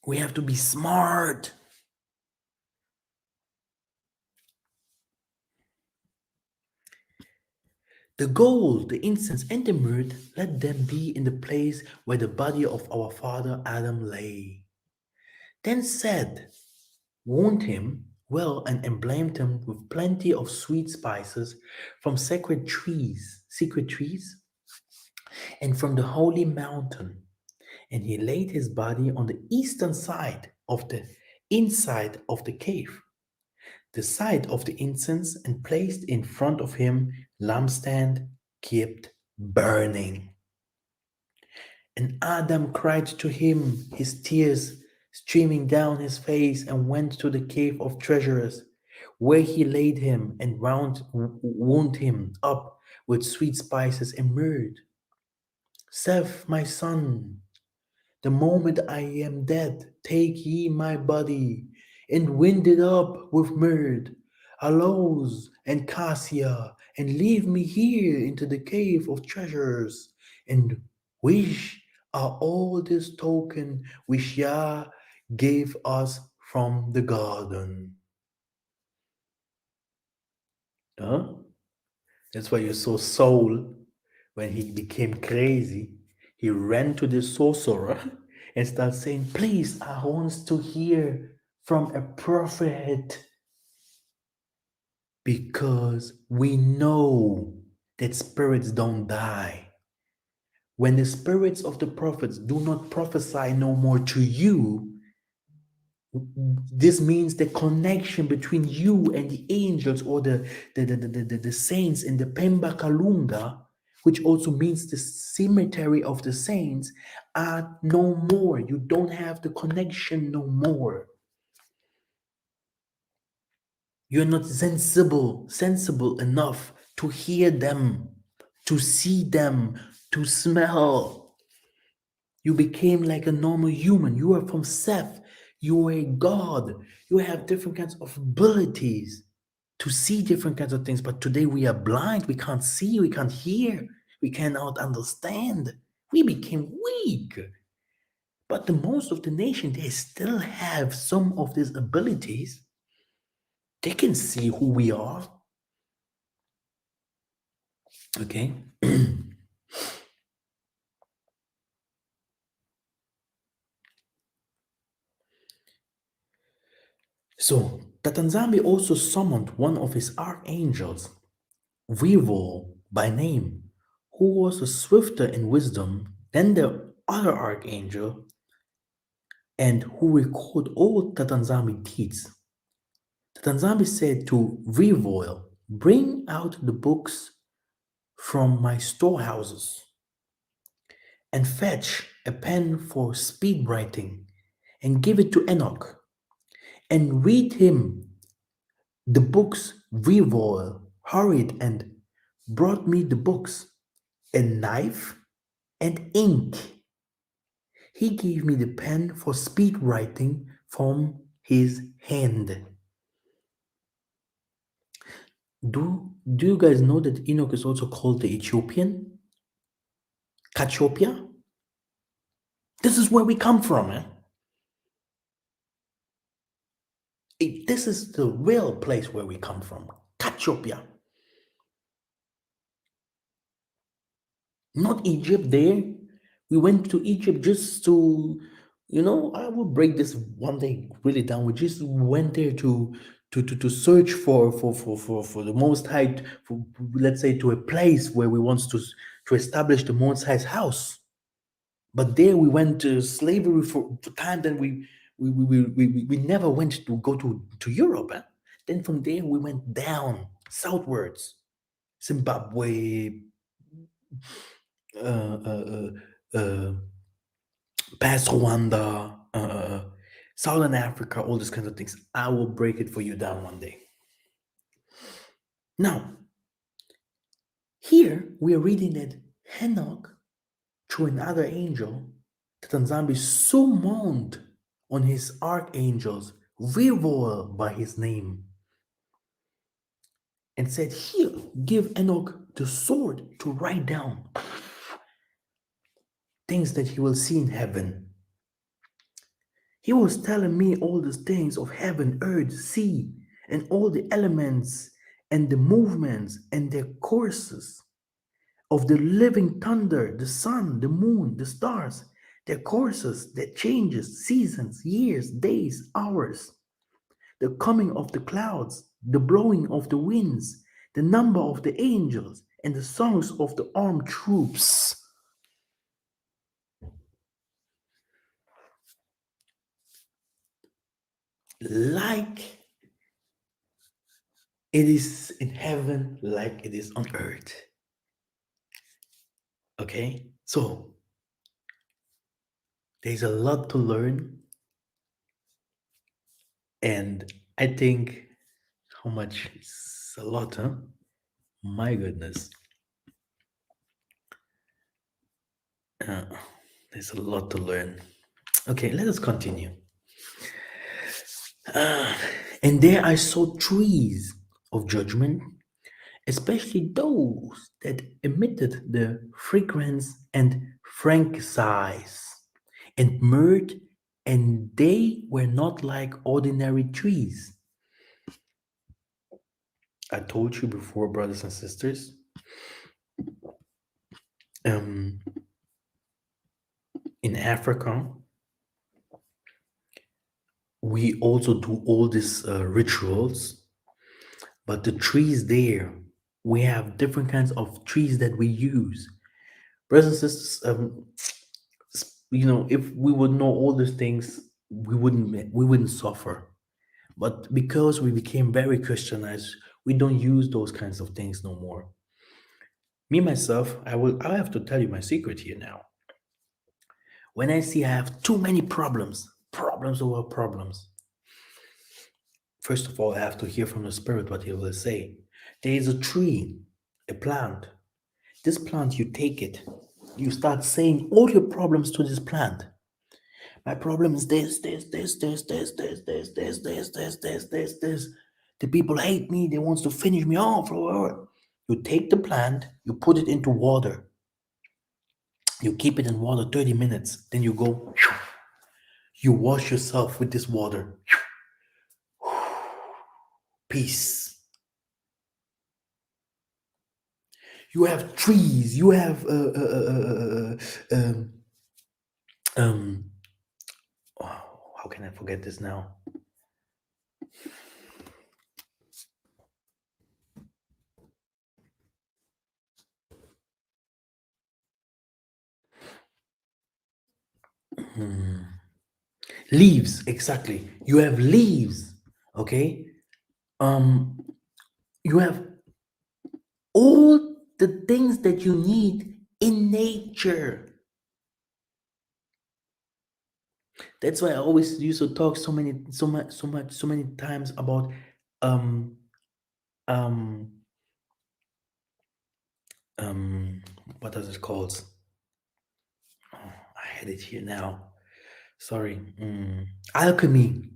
We have to be smart. The gold, the incense, and the myrrh, let them be in the place where the body of our father Adam lay. Then said, wound him well and emblamed him with plenty of sweet spices from secret trees, and from the holy mountain. And he laid his body on the eastern side of the inside of the cave, the side of the incense, and placed in front of him lampstand kept burning. And Adam cried to him, his tears streaming down his face, and went to the cave of treasures, where he laid him and wound him up with sweet spices and myrrh. Seth, my son, the moment I am dead, take ye my body, and wind it up with myrrh, aloes, and cassia, and leave me here into the cave of treasures, and which are all this token which Yah gave us from the garden. Huh? That's why you saw Saul, when he became crazy, he ran to the sorcerer and started saying, please, I want to hear from a prophet, because we know that spirits don't die. When the spirits of the prophets do not prophesy no more to you, this means the connection between you and the angels, or the saints in the Pemba Kalunga, which also means the cemetery of the saints, are no more. You don't have the connection no more. You're not sensible enough to hear them, to see them, to smell. You became like a normal human. You are from Seth. You are a God. You have different kinds of abilities to see different kinds of things. But today we are blind. We can't see. We can't hear. We cannot understand. We became weak. But the most of the nation, they still have some of these abilities. They can see who we are. Okay. So Tatanzambi also summoned one of his archangels, Vivo by name, who was swifter in wisdom than the other archangel, and who record all Tatanzambi deeds. Tatanzambi said to Vivo, bring out the books from my storehouses and fetch a pen for speed writing and give it to Enoch and read him the books. Vivo hurried and brought me the books, a knife, and ink. He gave me the pen for speed writing from his hand. Do you guys know that Enoch is also called the Ethiopian? Kachopia? This is where we come from, eh? This is the real place where we come from. Kachopia. Not Egypt there. We went to Egypt just to, I will break this one day really down. We just went there to search for the Most High, for, let's say, to a place where we want to establish the Most High's house. But there we went to slavery for time. Then we never went to go to Europe. Eh? Then from there we went down southwards, Zimbabwe, uh, uh, uh, past Rwanda, Southern Africa, all these kinds of things. I will break it for you down one day. Now, here we are reading that Enoch, through another angel, Tatanzambi summoned on his archangels Revere by his name, and said, "Here, give Enoch the sword to write down things that he will see in heaven." He was telling me all these things of heaven, earth, sea, and all the elements and the movements and their courses, of the living thunder, the sun, the moon, the stars, their courses, their changes, seasons, years, days, hours, the coming of the clouds, the blowing of the winds, the number of the angels, and the songs of the armed troops. Like it is in heaven, like it is on earth. Okay? So, there's a lot to learn. And I think, how much is a lot, huh? My goodness. Uh, there's a lot to learn. Okay, let us continue. Uh, and there I saw trees of judgment, especially those that emitted the fragrance and frankincense and myrrh, and they were not like ordinary trees. I told you before, brothers and sisters, in Africa, we also do all these rituals, but the trees there, we have different kinds of trees that we use. Brothers and sisters, if we would know all these things, we wouldn't suffer. But because we became very Christianized, we don't use those kinds of things no more. Me myself, I have to tell you my secret here now. When I see I have too many problems over problems, first of all, I have to hear from the Spirit what He will say. There is a tree, a plant. This plant, you take it, you start saying all your problems to this plant. My problem is this. The people hate me, they want to finish me off. You take the plant, you put it into water. You keep it in water 30 minutes, then you go, you wash yourself with this water. Peace. You have trees, you have how can I forget this now? Leaves, exactly. You have leaves, okay? You have all the things that you need in nature. That's why I always used to talk so many times about um um what does it called? Oh, I had it here now. Sorry. Alchemy.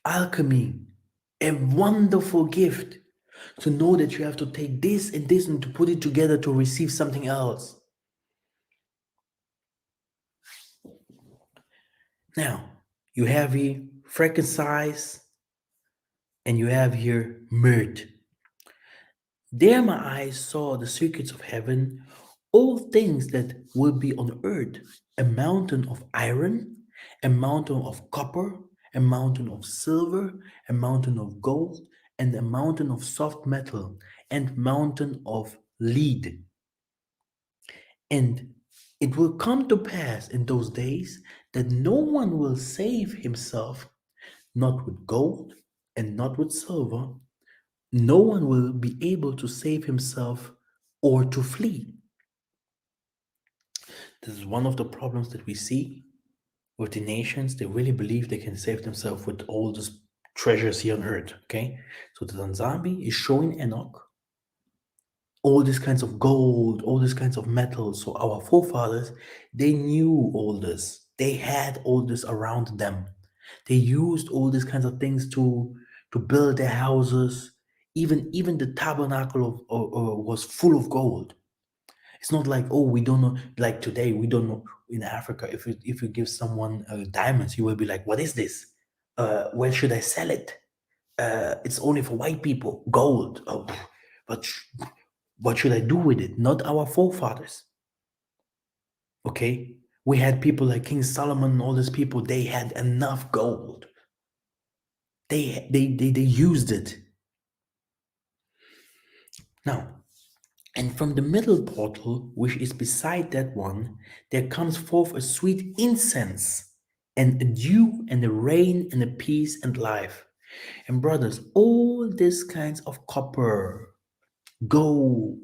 Alchemy. A wonderful gift to know that you have to take this and this and to put it together to receive something else. Now, you have here frankincense and you have here myrrh. There my eyes saw the circuits of heaven, all things that will be on earth, a mountain of iron, a mountain of copper, a mountain of silver, a mountain of gold, and a mountain of soft metal, and mountain of lead. And it will come to pass in those days that no one will save himself, not with gold and not with silver. No one will be able to save himself or to flee. This is one of the problems that we see with the nations. They really believe they can save themselves with all these treasures here on earth. Okay, so the Tanzambi is showing Enoch all these kinds of gold, all these kinds of metals. So our forefathers, they knew all this. They had all this around them. They used all these kinds of things to build their houses. Even the tabernacle was full of gold. It's not like, oh, we don't know, like today we don't know in Africa, if you give someone diamonds, you will be like, what is this? Where should I sell it? It's only for white people. Gold. Oh, but what should I do with it? Not our forefathers. Okay, we had people like King Solomon and all these people. They had enough gold. They used it. Now, and from the middle portal, which is beside that one, there comes forth a sweet incense, and a dew, and a rain, and a peace and life. And brothers, all these kinds of copper, gold,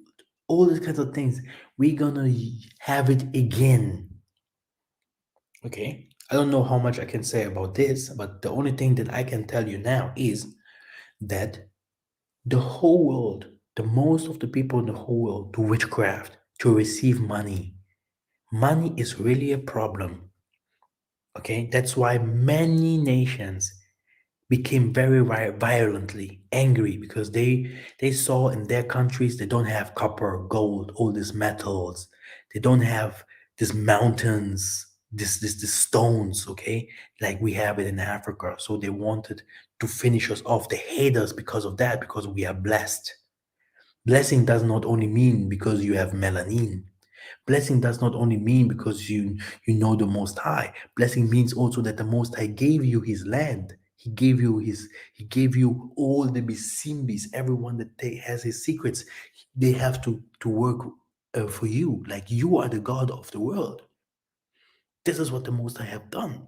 all these kinds of things, we're gonna have it again. Okay? I don't know how much I can say about this, but the only thing that I can tell you now is that the whole world, the most of the people in the whole world do witchcraft to receive money. Money is really a problem. Okay, that's why many nations became very violently angry because they saw in their countries they don't have copper, gold, all these metals. They don't have these mountains, this stones. Okay, like we have it in Africa. So they wanted to finish us off. They hate us because of that, because we are blessed. Blessing does not only mean because you have melanin. Blessing does not only mean because you know the Most High. Blessing means also that the Most High gave you His land. He gave you all the bisimbis, everyone that has His secrets. They have to work for you, like you are the God of the world. This is what the Most High have done.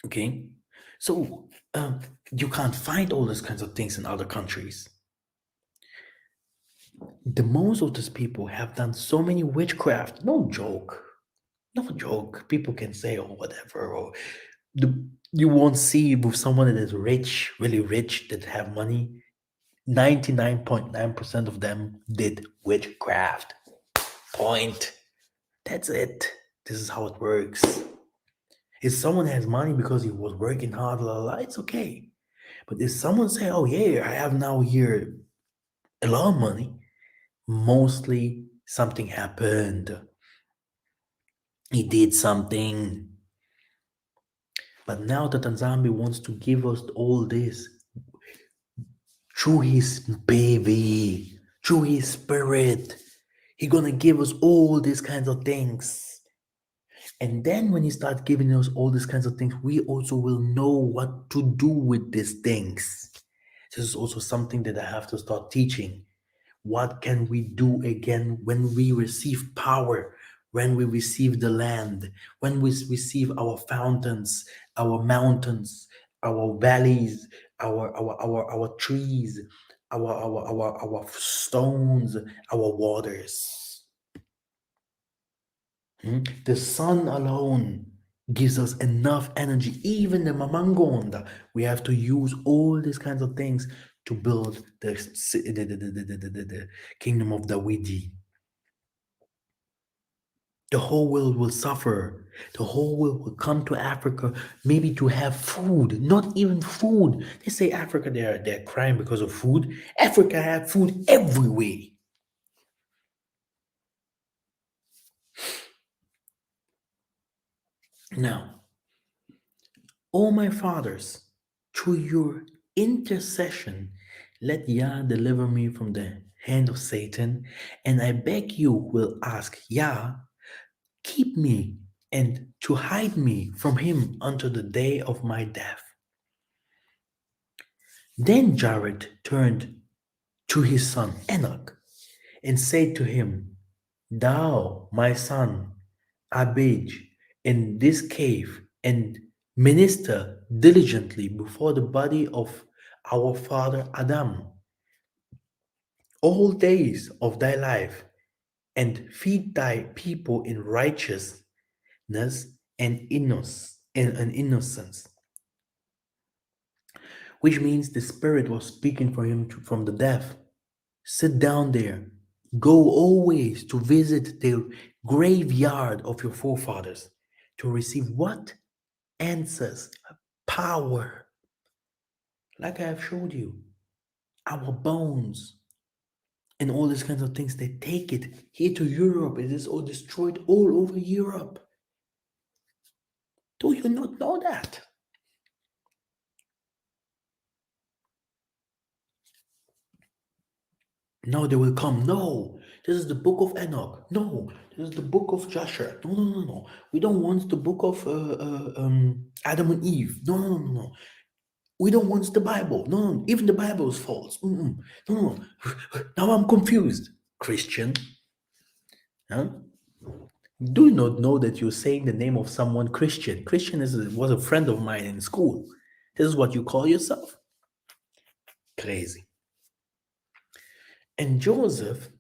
Okay, so you can't find all these kinds of things in other countries. The most of these people have done so many witchcraft. No joke. No joke. People can say, oh, whatever, or you won't see with someone that is rich, really rich, that have money. 99.9% of them did witchcraft. Point. That's it. This is how it works. If someone has money because he was working hard, la, la, la, it's okay. But if someone say, oh yeah, I have now here a lot of money, mostly something happened. He did something. But now that Tanzania wants to give us all this through his baby, through his spirit, he gonna give us all these kinds of things. And then when he starts giving us all these kinds of things, we also will know what to do with these things. This is also something that I have to start teaching. What can we do again when we receive power, when we receive the land, when we receive our fountains, our mountains, our valleys, our trees, our stones, our waters? The sun alone gives us enough energy. Even the Mamangonda, we have to use all these kinds of things to build the kingdom of Dawidi. The whole world will suffer. The whole world will come to Africa, maybe to have food, not even food. They say Africa, they're crying because of food. Africa have food everywhere. Now, O my fathers, through your intercession, let Yah deliver me from the hand of Satan, and I beg you will ask Yah, keep me and to hide me from him until the day of my death. Then Jared turned to his son Enoch and said to him, thou, my son, abide in this cave and minister diligently before the body of our father Adam all days of thy life, and feed thy people in righteousness and innocence. Which means the Spirit was speaking for him from the death. Sit down there. Go always to visit the graveyard of your forefathers. to receive what? Answers, power. Like I have showed you, our bones and all these kinds of things, they take it here to Europe. It is all destroyed all over Europe. Do you not know that? No, they will come. No, this is the book of Enoch. No, this is the book of Joshua. No, no, no, no. We don't want the book of Adam and Eve. No, no, no, no, no. We don't want the Bible. No, no, even the Bible is false. Mm-mm. No, no. Now I'm confused. Christian, huh? Do you not know that you're saying the name of someone Christian? Christian was a friend of mine in school. This is what you call yourself? Crazy. And Joseph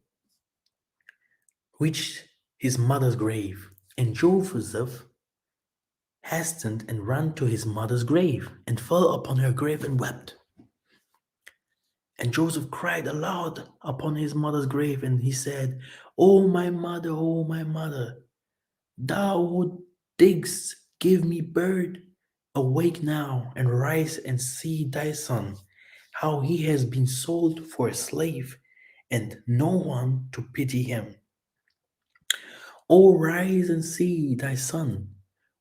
reached his mother's grave, and Joseph hastened and ran to his mother's grave, and fell upon her grave and wept. And Joseph cried aloud upon his mother's grave, and he said, O my mother, thou who didst give me birth, awake now, and rise and see thy son, how he has been sold for a slave, and no one to pity him. O rise and see thy son,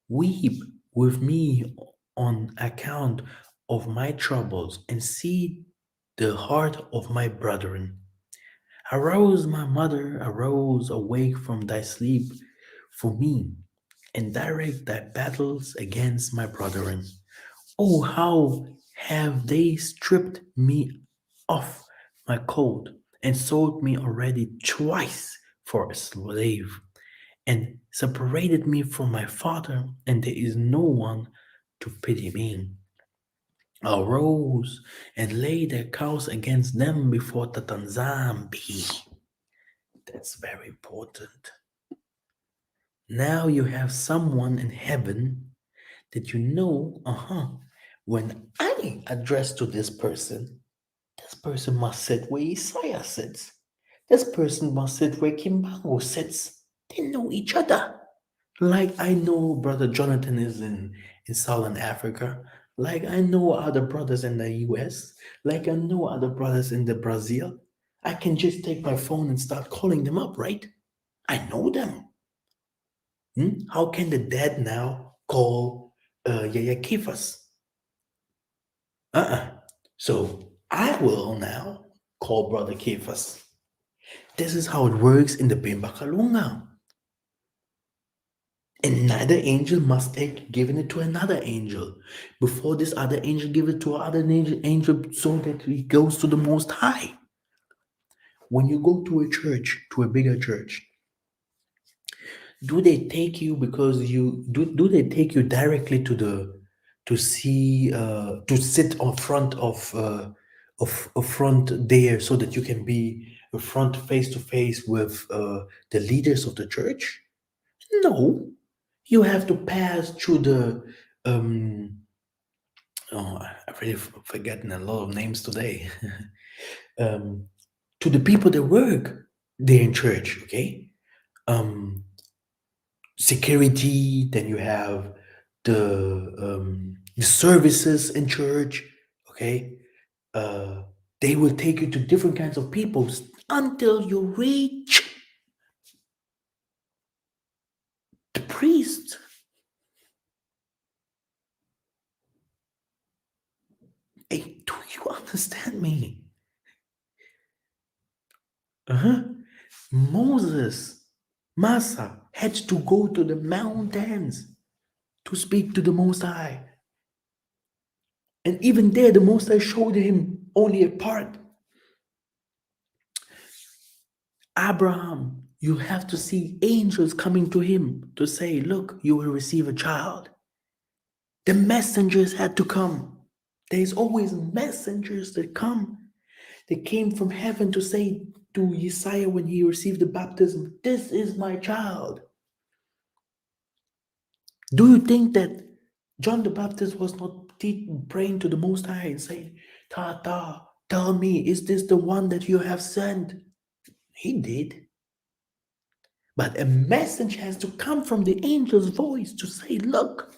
weep with me on account of my troubles, and see the heart of my brethren. Arouse, my mother, arouse, awake from thy sleep for me, and direct thy battles against my brethren. Oh, how have they stripped me off my coat, and sold me already twice for a slave, and separated me from my father, and there is no one to pity me. Arose and lay their cause against them before the Tanzambi. That's very important. Now you have someone in heaven that you know, when I address to this person must sit where Isaiah sits. This person must sit where Kimbango sits. They know each other. Like I know Brother Jonathan is in Southern Africa. Like I know other brothers in the US. Like I know other brothers in the Brazil. I can just take my phone and start calling them up, right? I know them. How can the dead now call Yaya Kifas? So I will now call Brother Kifas. This is how it works in the Bimba Kalunga. Another angel must take giving it to another angel before this other angel give it to another angel so that it goes to the Most High. When you go to a church, to a bigger church, do they take you because do they take you directly to the to see to sit on front of a front there so that you can be a front face to face with the leaders of the church? No, you have to pass through the I've really forgotten a lot of names today. To the people that work there in church, okay? Security, then you have the services in church, okay? They will take you to different kinds of people until you reach the priest. Hey, do you understand me? Moses, Massa had to go to the mountains to speak to the Most High. And even there, the Most High showed him only a part. Abraham, you have to see angels coming to him to say, look, you will receive a child. The messengers had to come. There's always messengers that come. They came from heaven to say to Isaiah when he received the baptism, this is my child. Do you think that John the Baptist was not praying to the Most High and saying, Tata, tell me, is this the one that you have sent? He did. But a message has to come from the angel's voice to say, look,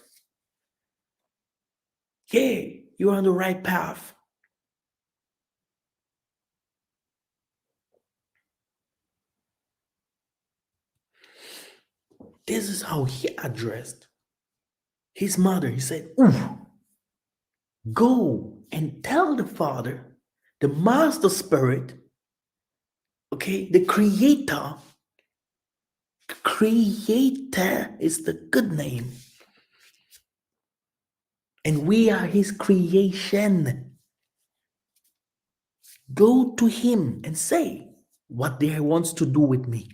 yeah, you're on the right path. This is how he addressed his mother. He said, ooh, go and tell the Father, the Master Spirit, okay, the Creator. The Creator is the good name. And we are his creation. Go to him and say what he wants to do with me.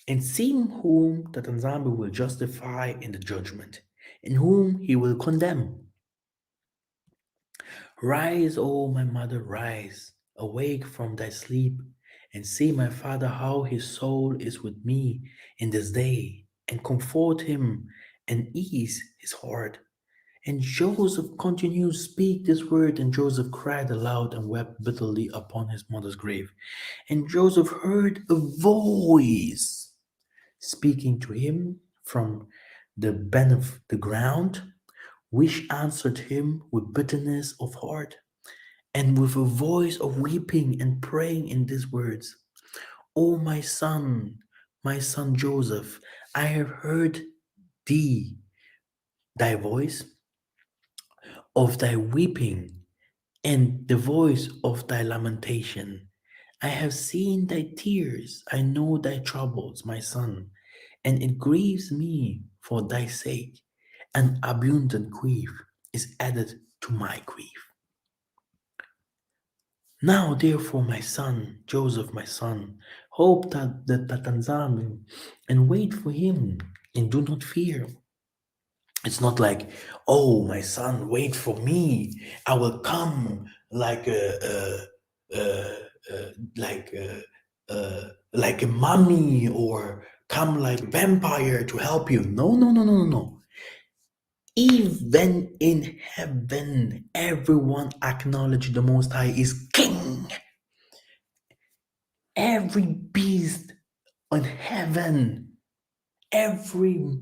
And see whom the Tanzania will justify in the judgment, and whom he will condemn. Rise, O my mother, rise, awake from thy sleep, and see my father how his soul is with me in this day, and comfort him and ease his heart. And Joseph continued to speak this word, and Joseph cried aloud and wept bitterly upon his mother's grave. And Joseph heard a voice speaking to him from the bend of the ground, which answered him with bitterness of heart, and with a voice of weeping and praying in these words, O my son Joseph, I have heard thee, thy voice of thy weeping, and the voice of thy lamentation. I have seen thy tears, I know thy troubles, my son, and it grieves me for thy sake. An abundant grief is added to my grief. Now, therefore, my son, Joseph, my son, hope that the Tanzania and wait for him and do not fear. It's not like, oh, my son, wait for me. I will come like like like a mummy or come like a vampire to help you. No, no, no, no, no, no. Even in heaven, everyone acknowledge the Most High is King. Every beast on heaven, every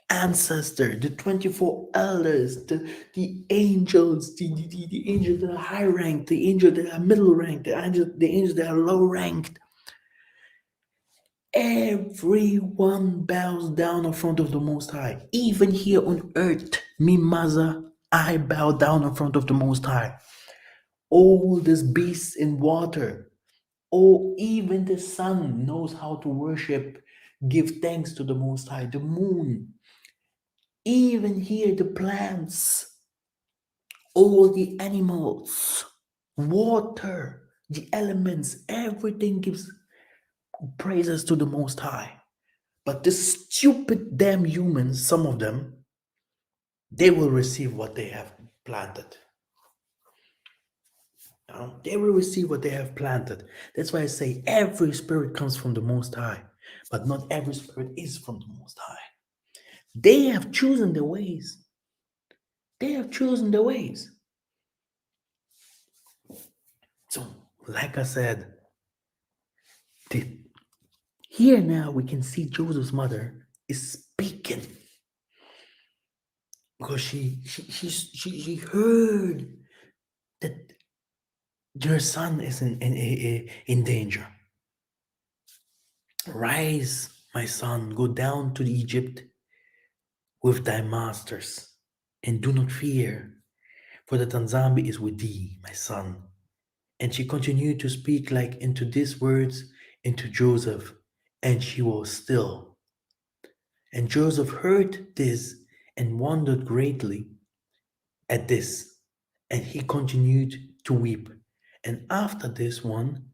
ancestor, the 24 elders, the angels, the angels that are high ranked, the angels that are middle ranked, the angels that are low ranked. Everyone bows down in front of the Most High. Even here on earth, me, Massa, I bow down in front of the Most High. All these beasts in water, or even the sun knows how to worship, give thanks to the Most High. The moon, even here, the plants, all the animals, water, the elements, everything gives praises to the Most High. But the stupid damn humans, some of them, they will receive what they have planted. They will receive what they have planted. That's why I say every spirit comes from the Most High, but not every spirit is from the Most High. They have chosen the ways. They have chosen the ways. So, like I said, here now we can see Joseph's mother is speaking because she heard that your son is in danger. Rise, my son, go down to Egypt with thy masters, and do not fear, for the Tanzambi is with thee, my son. And she continued to speak like into these words into Joseph, and she was still. And Joseph heard this and wondered greatly at this, and he continued to weep. And after this, one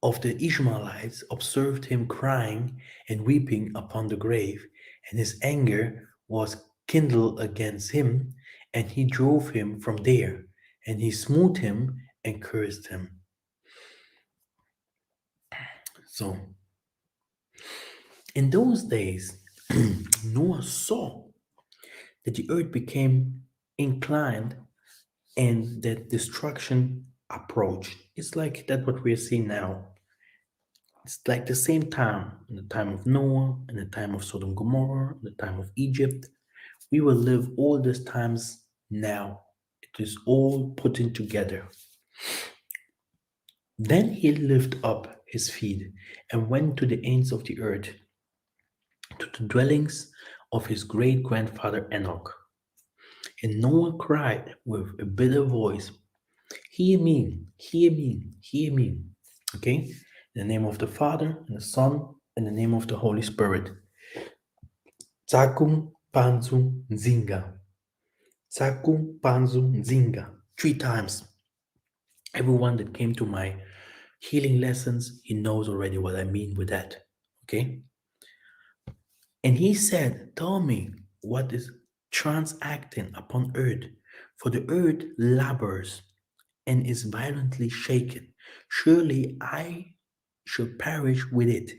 of the Ishmaelites observed him crying and weeping upon the grave, and his anger was kindled against him, and he drove him from there, and he smote him and cursed him. So, in those days, Noah saw that the earth became inclined and that destruction approached. It's like that what we are seeing now. It's like the same time, in the time of Noah, in the time of Sodom and Gomorrah, in the time of Egypt. We will live all these times now. It is all putting together. Then he lifted up his feet and went to the ends of the earth, to the dwellings of his great grandfather Enoch. And Noah cried with a bitter voice, hear me, hear me, hear me. Okay? In the name of the Father, and the Son, and the name of the Holy Spirit. Tsakum Panzu Nzinga. Tsakum Panzu Nzinga. 3 times. Everyone that came to my healing lessons, he knows already what I mean with that. Okay? And he said, tell me what is transacting upon earth, for the earth labors and is violently shaken. Surely I shall perish with it.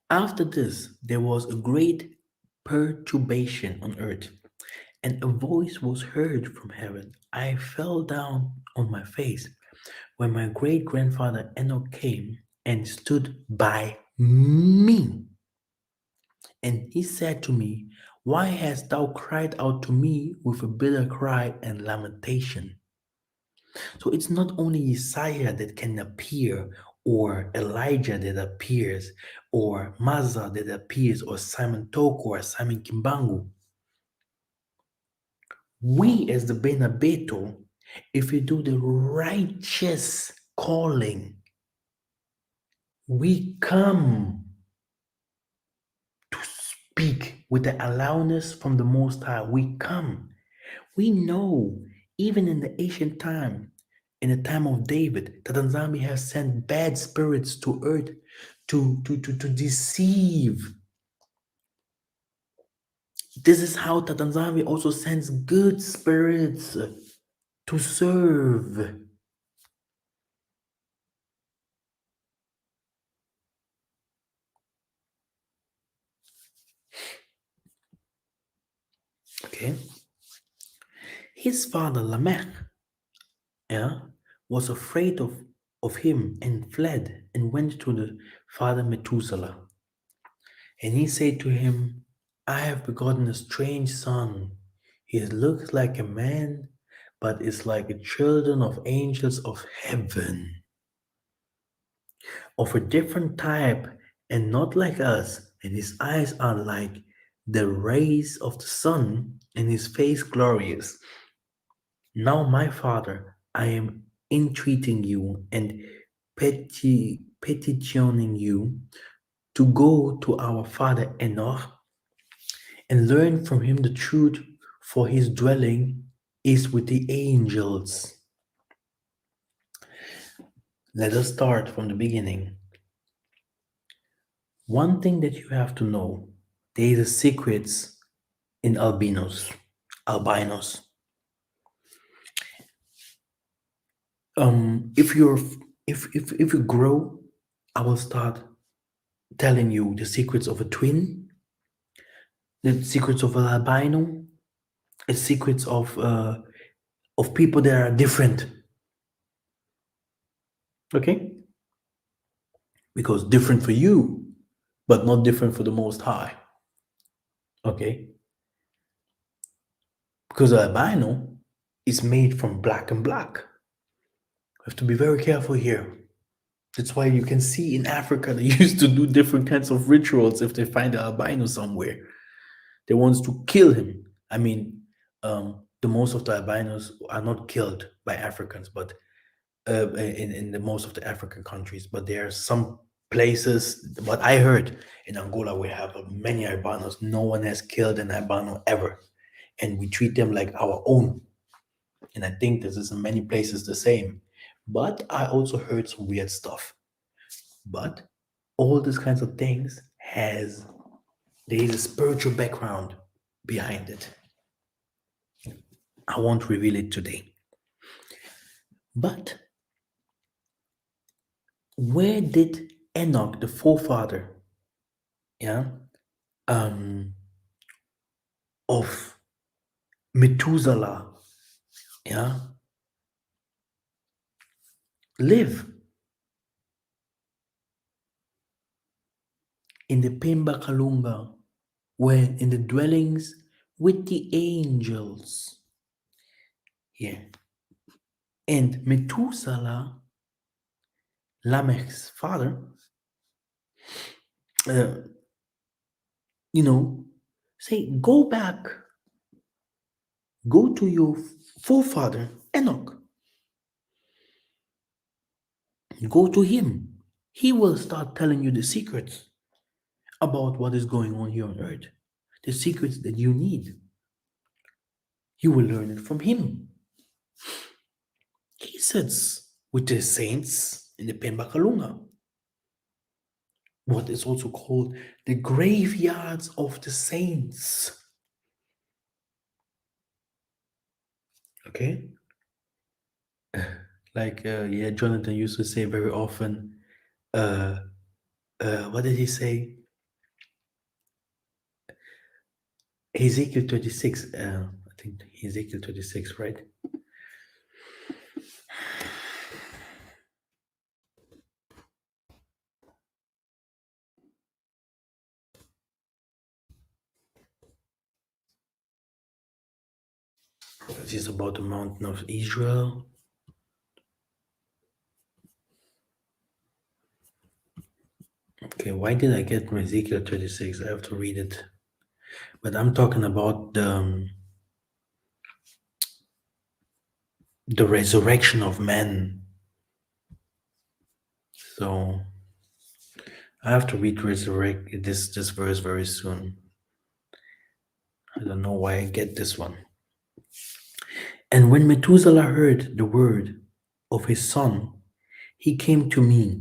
After this, there was a great perturbation on earth, and a voice was heard from heaven. I fell down on my face when my great grandfather Enoch came and stood by me. And he said to me, why hast thou cried out to me with a bitter cry and lamentation? So it's not only Isaiah that can appear, or Elijah that appears, or Massa that appears, or Simon Toko, or Simon Kimbangu. We as the Benabeto, if we do the righteous calling, we come to speak with the allowness from the Most High. We come. We know, even in the ancient time, in the time of David, that Nzambi has sent bad spirits to earth to deceive. This is how Tatanzami also sends good spirits to serve. Okay. His father Lamech, yeah, was afraid of him and fled and went to the father Methuselah. And he said to him, I have begotten a strange son. He looks like a man, but is like the children of angels of heaven, of a different type, and not like us. And his eyes are like the rays of the sun, and his face glorious. Now, my father, I am entreating you and petitioning you to go to our father Enoch and learn from him the truth, for his dwelling is with the angels. Let us start from the beginning. One thing that you have to know, there are secrets in albinos. If you're if you grow, I will start telling you the secrets of a twin, the secrets of an albino, the secrets of people that are different. Okay? Because different for you, but not different for the Most High. Okay? Because an albino is made from black and black. We have to be very careful here. That's why you can see in Africa they used to do different kinds of rituals if they find an albino somewhere. They want to kill him. I mean, the most of the albinos are not killed by Africans, but in the most of the African countries. But there are some places. What I heard in Angola, we have many albinos. No one has killed an albino ever, and we treat them like our own. And I think this is in many places the same. But I also heard some weird stuff. But all these kinds of things there is a spiritual background behind it. I won't reveal it today. But where did Enoch, the forefather, yeah, of Methuselah, yeah, live? in the Pemba Kalunga, where in the dwellings with the angels. Here. And Methuselah, Lamech's father, uh, say, go back, go to your forefather Enoch, go to him. He will start telling you the secrets about what is going on here on earth, the secrets that you need. You will learn it from him. He sits with the saints in the Pemba Kalunga, what is also called the graveyards of the saints. Okay? Like, Jonathan used to say very often, what did he say? Ezekiel 36, I think Ezekiel 36, right? This is about the mountain of Israel. Okay, why did I get Ezekiel 36? I have to read it. But I'm talking about the resurrection of men. So I have to read this verse very soon. I don't know why I get this one. And when Methuselah heard the word of his son, he came to me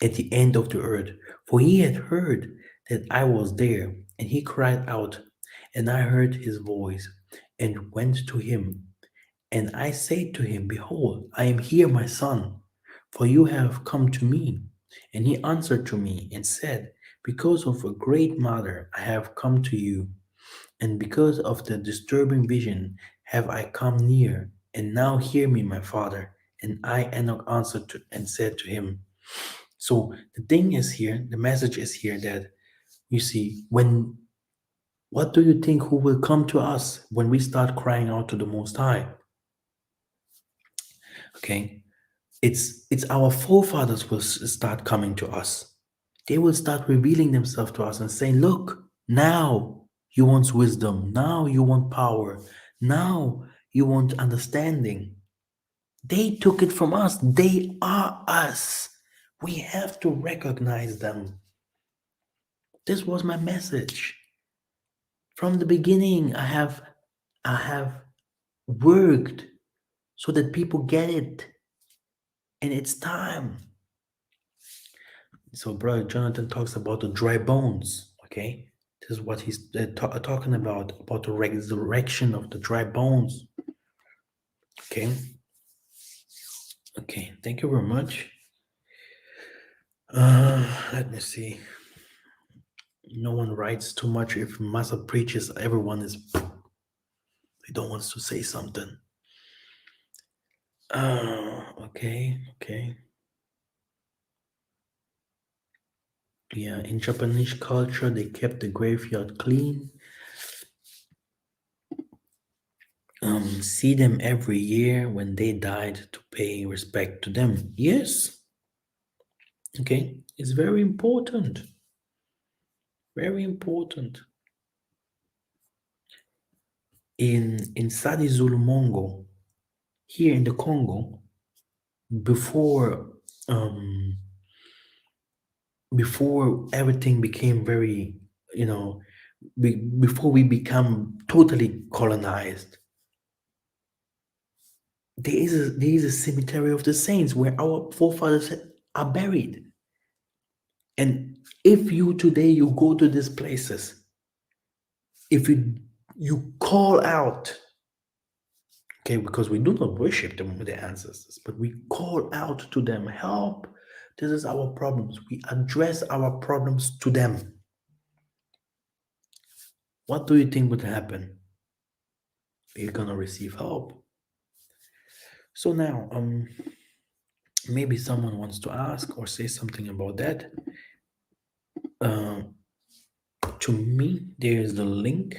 at the end of the earth, for he had heard that I was there, and he cried out, and I heard his voice, and went to him. And I said to him, Behold, I am here, my son, for you have come to me. And he answered to me and said, Because of a great matter I have come to you, and because of the disturbing vision have I come near. And now hear me, my father. And I, Enoch, answered and said to him. So the thing is here, the message is here that you see, what do you think who will come to us when we start crying out to the Most High? Okay, it's our forefathers will start coming to us. They will start revealing themselves to us and saying, look, now you want wisdom, now you want power, now you want understanding. They took it from us. They are us. We have to recognize them. This was my message. From the beginning, I have worked so that people get it. And it's time. So, brother Jonathan talks about the dry bones. Okay, this is what he's talking about the resurrection of the dry bones. Okay. Okay. Thank you very much. Let me see. No one writes too much. If Massa preaches, everyone is. They don't want to say something. Okay. Okay. Yeah, in Japanese culture, they kept the graveyard clean. See them every year when they died to pay respect to them. Yes. Okay. It's very important. Very important. In Sadi Zulumongo, here in the Congo, before before everything became very, before we become totally colonized, there is a cemetery of the saints where our forefathers are buried. And if you today you go to these places, if you call out, okay, because we do not worship them with the ancestors, but we call out to them, help, this is our problems. We address our problems to them. What do you think would happen? You're gonna receive help. So now, maybe someone wants to ask or say something about that. to me. There is the link.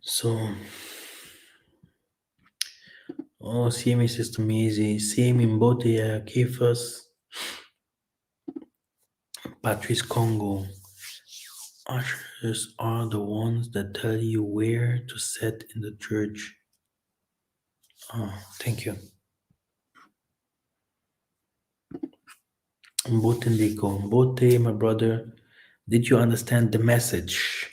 So, oh, CME System Easy, CME Mbotea, Kefas, Patrice Congo. Ushers are the ones that tell you where to sit in the church. Oh, thank you. Mbote Ndiko, Mbote, my brother, did you understand the message?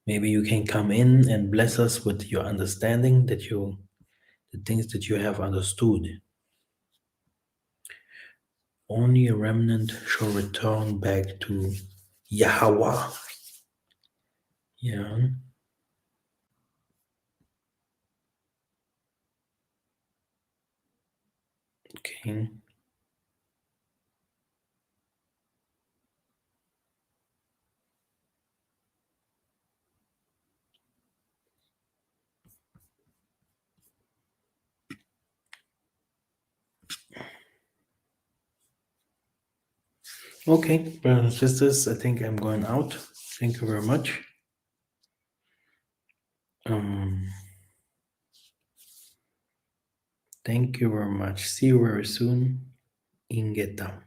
Maybe you can come in and bless us with your understanding the things that you have understood. Only a remnant shall return back to Yahweh. Yeah. Okay. Okay, brothers and sisters, I think I'm going out. Thank you very much. Thank you very much. See you very soon. Ingeta.